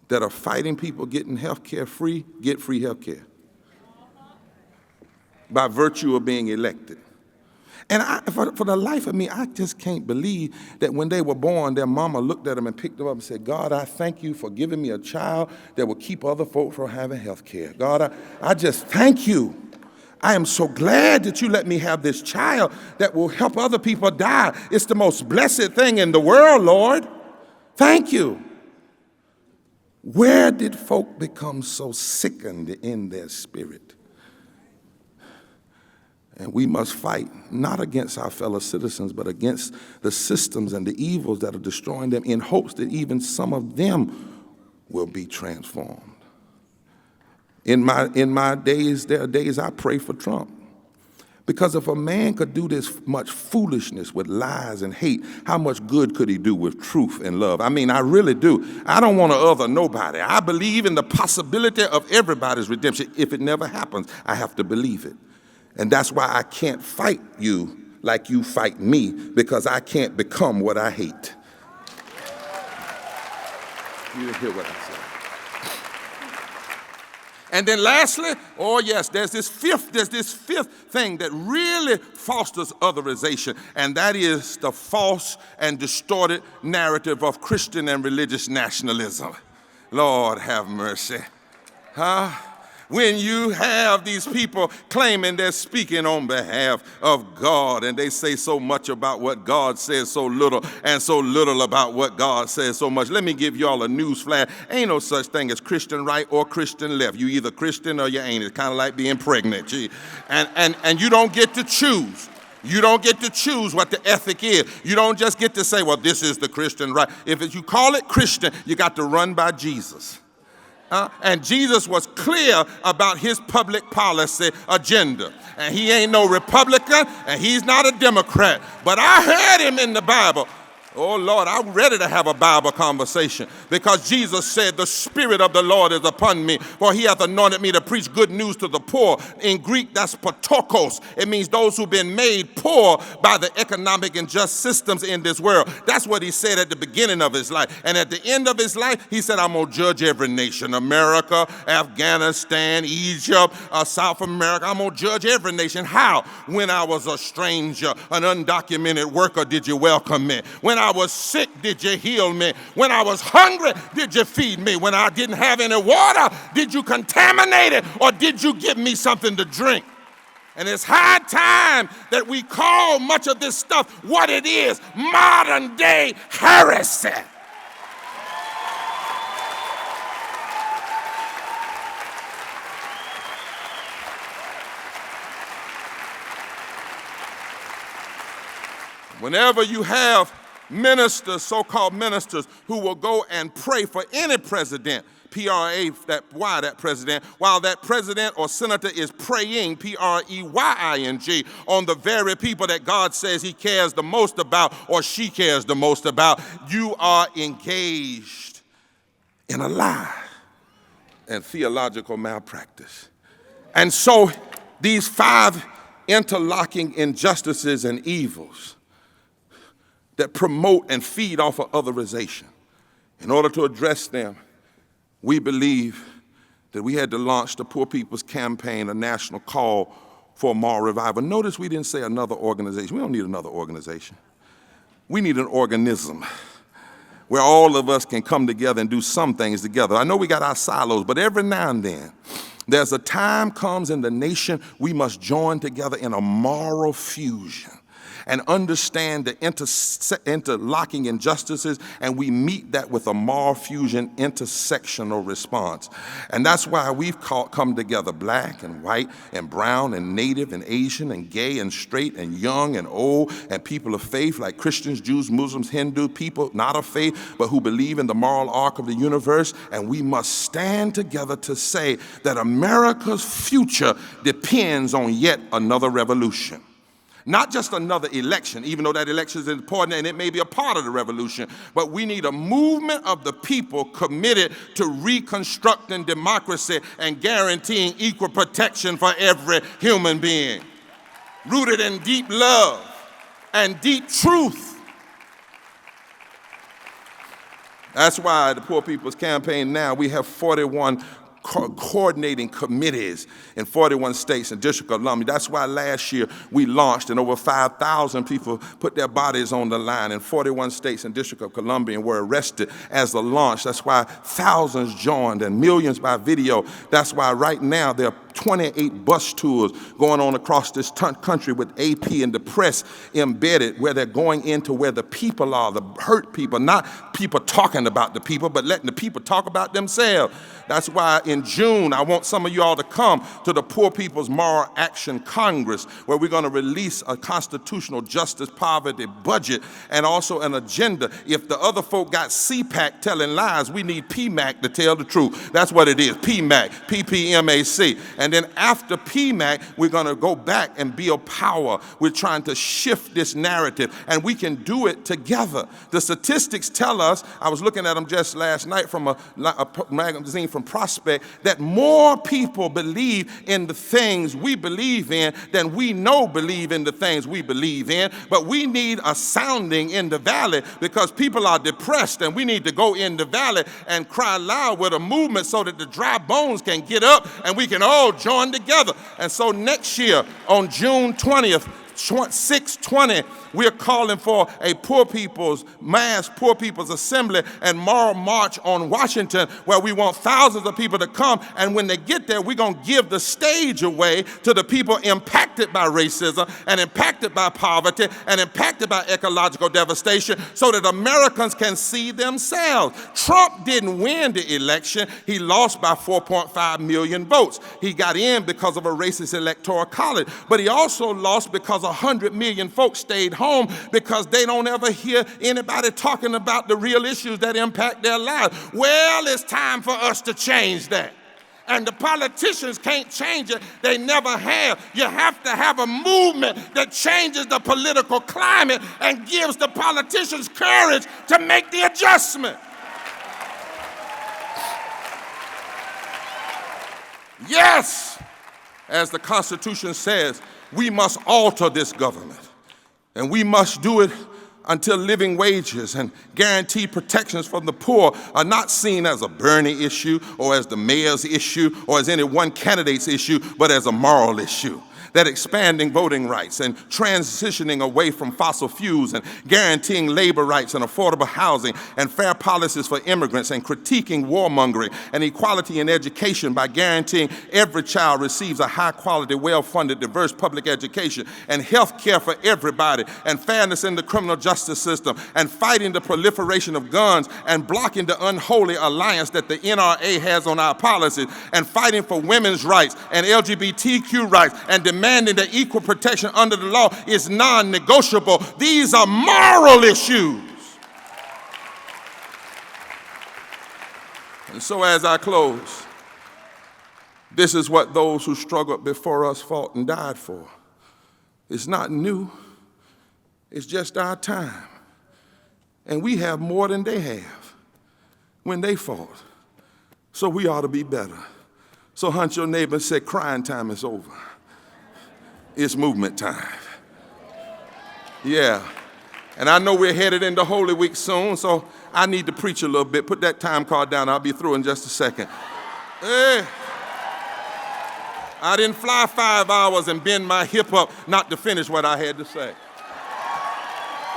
S22: that are fighting people getting health care free, get free health care by virtue of being elected. And for the life of me, I just can't believe that when they were born, their mama looked at them and picked them up and said, God, I thank you for giving me a child that will keep other folk from having health care. God, I just thank you. I am so glad that you let me have this child that will help other people die. It's the most blessed thing in the world, Lord. Thank you. Where did folk become so sickened in their spirit? And we must fight not against our fellow citizens, but against the systems and the evils that are destroying them in hopes that even some of them will be transformed. In my days, there are days I pray for Trump. Because if a man could do this much foolishness with lies and hate, how much good could he do with truth and love? I mean, I really do. I don't want to other nobody. I believe in the possibility of everybody's redemption. If it never happens, I have to believe it. And that's why I can't fight you like you fight me, because I can't become what I hate. You didn't hear what I said. And then lastly, oh yes, there's this fifth thing that really fosters otherization, and that is the false and distorted narrative of Christian and religious nationalism. Lord have mercy. When you have these people claiming they're speaking on behalf of God, and they say so much about what God says so little, and so little about what God says so much. Let me give y'all a news flash. Ain't no such thing as Christian right or Christian left. You either Christian or you ain't. It's kind of like being pregnant. And you don't get to choose. You don't get to choose what the ethic is. You don't just get to say, well, this is the Christian right. If you call it Christian, you got to run by Jesus. And Jesus was clear about his public policy agenda. And he ain't no Republican, and he's not a Democrat. But I heard him in the Bible. Oh, Lord, I'm ready to have a Bible conversation, because Jesus said, the Spirit of the Lord is upon me, for he hath anointed me to preach good news to the poor. In Greek, that's patokos. It means those who've been made poor by the economic and just systems in this world. That's what he said at the beginning of his life. And at the end of his life, he said, I'm going to judge every nation. America, Afghanistan, Egypt, South America. I'm going to judge every nation. How? When I was a stranger, an undocumented worker, did you welcome me? When I was sick, did you heal me? When I was hungry, did you feed me? When I didn't have any water, did you contaminate it, or did you give me something to drink? And it's high time that we call much of this stuff what it is: modern day heresy. Whenever you have ministers, so-called ministers, who will go and pray for any president, P-R-A-Y, that president, while that president or senator is praying, P-R-E-Y-I-N-G, on the very people that God says he cares the most about, or she cares the most about, you are engaged in a lie and theological malpractice. And so these 5 interlocking injustices and evils that promote and feed off of otherization. In order to address them, we believe that we had to launch the Poor People's Campaign, a national call for a moral revival. Notice we didn't say another organization. We don't need another organization. We need an organism. where all of us can come together and do some things together. I know we got our silos, but every now and then, there's a time comes in the nation we must join together in a moral fusion and understand the interlocking injustices, and we meet that with a moral fusion intersectional response. And that's why we've come together, black and white and brown and native and Asian and gay and straight and young and old and people of faith like Christians, Jews, Muslims, Hindu, people not of faith but who believe in the moral arc of the universe. And we must stand together to say that America's future depends on yet another revolution. Not just another election, even though that election is important and it may be a part of the revolution, but we need a movement of the people committed to reconstructing democracy and guaranteeing equal protection for every human being, rooted in deep love and deep truth. That's why the Poor People's Campaign now, we have 41 coordinating committees in 41 states and District of Columbia. That's why last year we launched and over 5,000 people put their bodies on the line in 41 states and District of Columbia and were arrested as a launch. That's why thousands joined and millions by video. That's why right now there are 28 bus tours going on across this country with AP and the press embedded, where they're going into where the people are, the hurt people, not people talking about the people, but letting the people talk about themselves. That's why in June, I want some of you all to come to the Poor People's Moral Action Congress, where we're going to release a constitutional justice poverty budget and also an agenda. If the other folk got CPAC telling lies, we need PMAC to tell the truth. That's what it is, PMAC, PPMAC. And then after PMAC, we're going to go back and build power. We're trying to shift this narrative, and we can do it together. The statistics tell us, I was looking at them just last night from a magazine from Prospect, that more people believe in the things we believe in than we know believe in the things we believe in. But we need a sounding in the valley because people are depressed, and we need to go in the valley and cry loud with a movement so that the dry bones can get up and we can all join together. And so next year on June 20th, 6/20, we're calling for a mass poor people's assembly and moral march on Washington, where we want thousands of people to come. And when they get there, we're going to give the stage away to the people impacted by racism and impacted by poverty and impacted by ecological devastation, so that Americans can see themselves. Trump didn't win the election. He lost by 4.5 million votes. He got in because of a racist electoral college, but he also lost because 100 million folks stayed home because they don't ever hear anybody talking about the real issues that impact their lives. Well, it's time for us to change that. And the politicians can't change it. They never have. You have to have a movement that changes the political climate and gives the politicians courage to make the adjustment. Yes, as the Constitution says, we must alter this government, and we must do it until living wages and guaranteed protections for the poor are not seen as a Bernie issue or as the mayor's issue or as any one candidate's issue, but as a moral issue. That expanding voting rights and transitioning away from fossil fuels and guaranteeing labor rights and affordable housing and fair policies for immigrants and critiquing warmongering and equality in education by guaranteeing every child receives a high-quality, well-funded, diverse public education and health care for everybody and fairness in the criminal justice system and fighting the proliferation of guns and blocking the unholy alliance that the NRA has on our policies and fighting for women's rights and LGBTQ rights and demanding that equal protection under the law is non-negotiable. These are moral issues. And so as I close, this is what those who struggled before us fought and died for. It's not new. It's just our time. And we have more than they have when they fought. So we ought to be better. So hunt your neighbor and say, crying time is over. It's movement time. Yeah. And I know we're headed into Holy Week soon, so I need to preach a little bit. Put that time card down. I'll be through in just a second. Hey. I didn't fly 5 hours and bend my hip up not to finish what I had to say.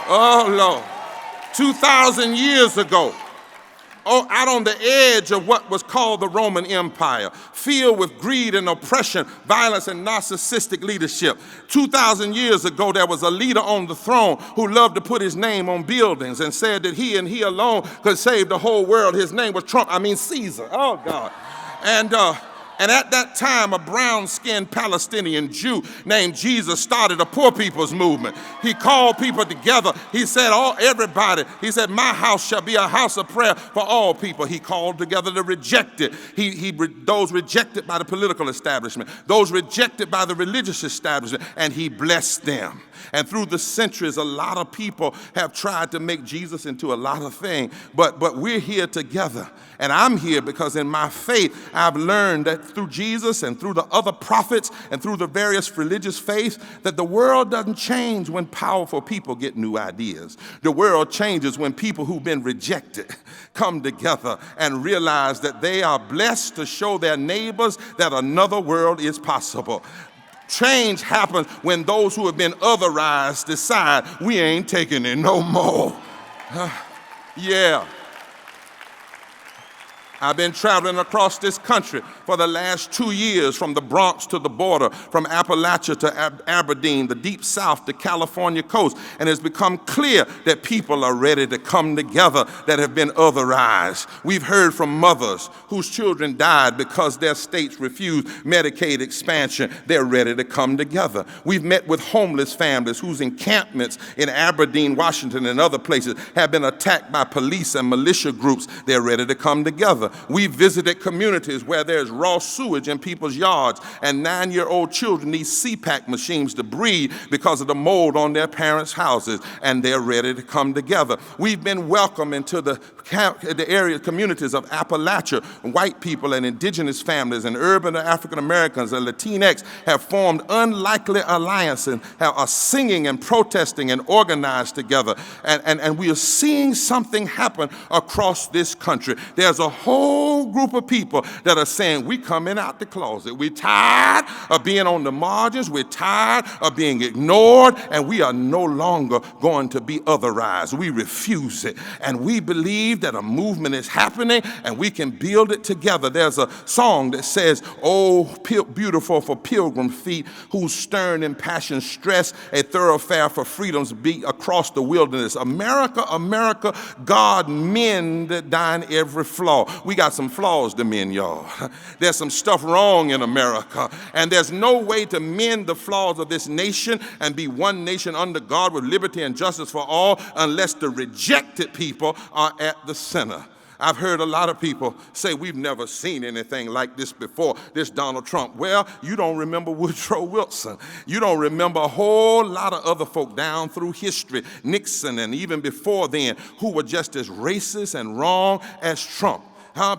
S22: Oh, Lord. 2,000 years ago, out on the edge of what was called the Roman Empire, filled with greed and oppression, violence and narcissistic leadership. 2,000 years ago, there was a leader on the throne who loved to put his name on buildings and said that he and he alone could save the whole world. His name was Caesar. Oh, God. And at that time, a brown-skinned Palestinian Jew named Jesus started a poor people's movement. He called people together. He said, everybody, he said, my house shall be a house of prayer for all people. He called together the rejected. Those rejected by the political establishment, those rejected by the religious establishment, and he blessed them. And through the centuries, a lot of people have tried to make Jesus into a lot of things, but we're here together. And I'm here because in my faith, I've learned that through Jesus and through the other prophets and through the various religious faiths, that the world doesn't change when powerful people get new ideas. The world changes when people who've been rejected come together and realize that they are blessed to show their neighbors that another world is possible. Change happens when those who have been otherized decide we ain't taking it no more. Yeah. I've been traveling across this country for the last 2 years, from the Bronx to the border, from Appalachia to Aberdeen, the deep south to California coast, and it's become clear that people are ready to come together that have been otherized. We've heard from mothers whose children died because their states refused Medicaid expansion. They're ready to come together. We've met with homeless families whose encampments in Aberdeen, Washington, and other places have been attacked by police and militia groups. They're ready to come together. We visited communities where there's raw sewage in people's yards and 9-year-old children need CPAP machines to breathe because of the mold on their parents' houses, and they're ready to come together. We've been welcomed into the area communities of Appalachia. White people and indigenous families and urban African Americans and Latinx have formed unlikely alliances and are singing and protesting and organized together. And we are seeing something happen across this country. There's a whole group of people that are saying, we coming out the closet. We're tired of being on the margins. We're tired of being ignored, and we are no longer going to be otherized. We refuse it, and we believe that a movement is happening, and we can build it together. There's a song that says, oh, beautiful for pilgrim feet, whose stern impassioned stress a thoroughfare for freedom's beat across the wilderness. America, America, God mend thine every flaw. We got some flaws to mend, y'all. There's some stuff wrong in America, and there's no way to mend the flaws of this nation and be one nation under God with liberty and justice for all unless the rejected people are at the center. I've heard a lot of people say, we've never seen anything like this before, this Donald Trump. Well, you don't remember Woodrow Wilson. You don't remember a whole lot of other folk down through history, Nixon and even before then, who were just as racist and wrong as Trump.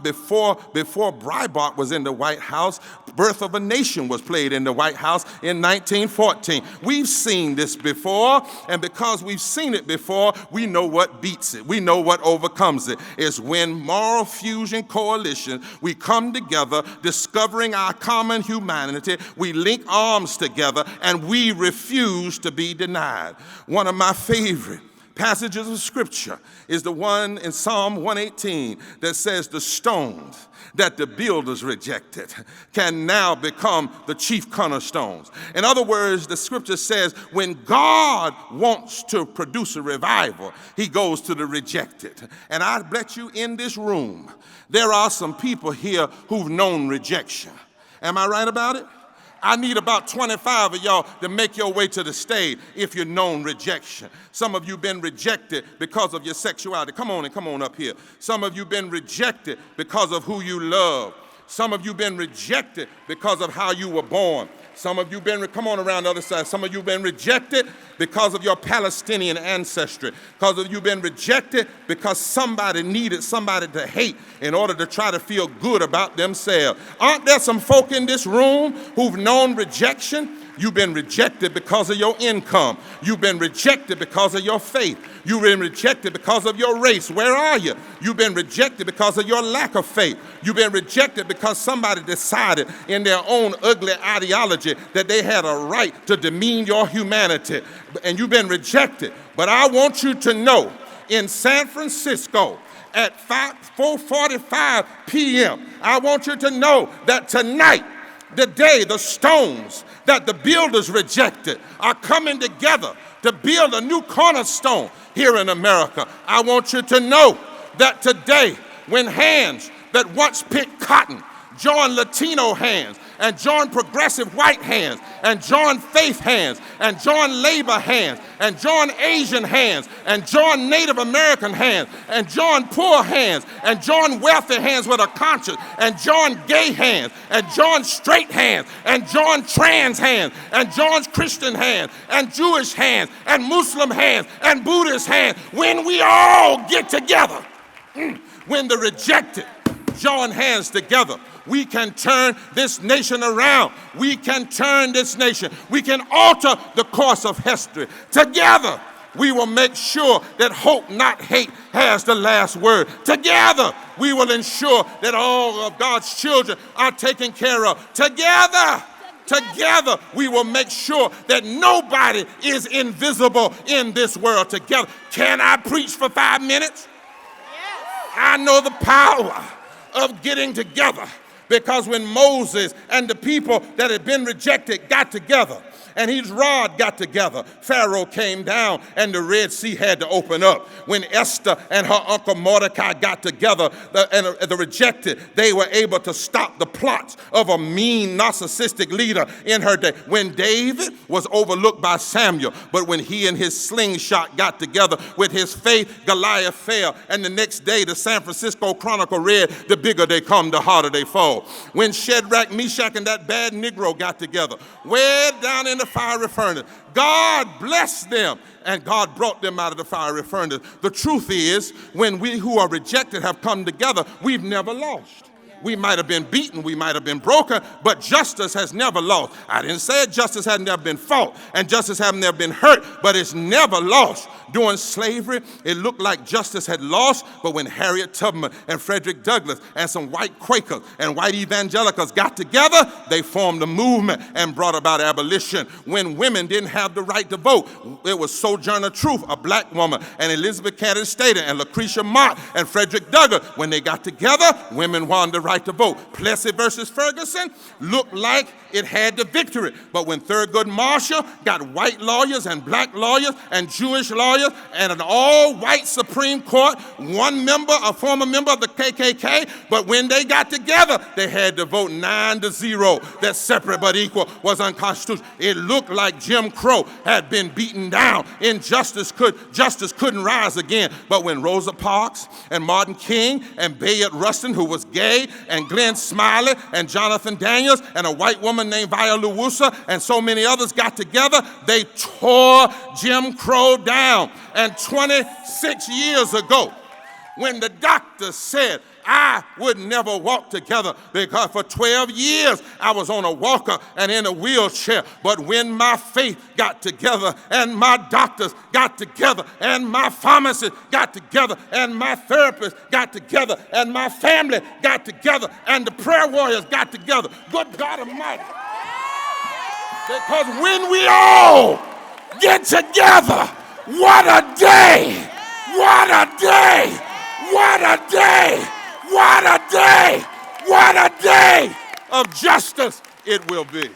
S22: Before Breitbart was in the White House, Birth of a Nation was played in the White House in 1914. We've seen this before, and because we've seen it before, we know what beats it. We know what overcomes it. It's when moral fusion coalitions, we come together, discovering our common humanity, we link arms together, and we refuse to be denied. One of my favorite passages of scripture is the one in Psalm 118 that says the stones that the builders rejected can now become the chief cornerstones. In other words, the scripture says when God wants to produce a revival, he goes to the rejected. And I bet you in this room, there are some people here who've known rejection. Am I right about it? I need about 25 of y'all to make your way to the stage if you've known rejection. Some of you been rejected because of your sexuality. Come on up here. Some of you been rejected because of who you love. Some of you been rejected because of how you were born. Some of you been, come on around the other side. Some of you been rejected because of your Palestinian ancestry. Because of you been rejected because somebody needed somebody to hate in order to try to feel good about themselves. Aren't there some folk in this room who've known rejection? You've been rejected because of your income. You've been rejected because of your faith. You've been rejected because of your race. Where are you? You've been rejected because of your lack of faith. You've been rejected because somebody decided in their own ugly ideology that they had a right to demean your humanity. And you've been rejected. But I want you to know, in San Francisco at 4:45 p.m. I want you to know that tonight, the day the stones that the builders rejected are coming together to build a new cornerstone here in America. I want you to know that today, when hands that once picked cotton join Latino hands, and join progressive white hands, and join faith hands, and join labor hands, and join Asian hands, and join Native American hands, and join poor hands, and join wealthy hands with a conscience, and join gay hands, and join straight hands, and join trans hands, and join Christian hands, and Jewish hands, and Muslim hands, and Buddhist hands. When we all get together, when the rejected join hands together, we can turn this nation around. We can turn this nation. We can alter the course of history. Together, we will make sure that hope, not hate, has the last word. Together, we will ensure that all of God's children are taken care of. Together, we will make sure that nobody is invisible in this world. Together. Can I preach for 5 minutes? Yes. I know the power of getting together. Because when Moses and the people that had been rejected got together, and his rod got together, Pharaoh came down and the Red Sea had to open up. When Esther and her uncle Mordecai got together, the rejected, they were able to stop the plots of a mean, narcissistic leader in her day. When David was overlooked by Samuel, but when he and his slingshot got together with his faith, Goliath fell. And the next day, the San Francisco Chronicle read, the bigger they come, the harder they fall. When Shadrach, Meshach, and that bad Negro got together, way down in the fiery furnace, God blessed them, and God brought them out of the fiery furnace. The truth is, when we who are rejected have come together, we've never lost. We might have been beaten, we might have been broken, but justice has never lost. I didn't say justice had never been fought, and justice has never been hurt, but it's never lost. During slavery, it looked like justice had lost, but when Harriet Tubman and Frederick Douglass and some white Quakers and white evangelicals got together, they formed a movement and brought about abolition. When women didn't have the right to vote, it was Sojourner Truth, a black woman, and Elizabeth Cady Stanton and Lucretia Mott and Frederick Douglass. When they got together, women won the right to vote. Plessy versus Ferguson looked like it had the victory, but when Thurgood Marshall got white lawyers and black lawyers and Jewish lawyers and an all-white Supreme Court, one member, a former member of the KKK, but when they got together, they had to vote 9-0 that separate but equal was unconstitutional. It looked like Jim Crow had been beaten down. Justice couldn't rise again. But when Rosa Parks and Martin King and Bayard Rustin, who was gay, and Glenn Smiley and Jonathan Daniels and a white woman named Viola Luwusa and so many others got together, they tore Jim Crow down. And 26 years ago, when the doctor said I would never walk together, because for 12 years I was on a walker and in a wheelchair, but when my faith got together and my doctors got together and my pharmacist got together and my therapist got together and my family got together and the prayer warriors got together, good God Almighty. Because when we all get together, what a day! What a day! What a day! What a day! What a day of justice it will be.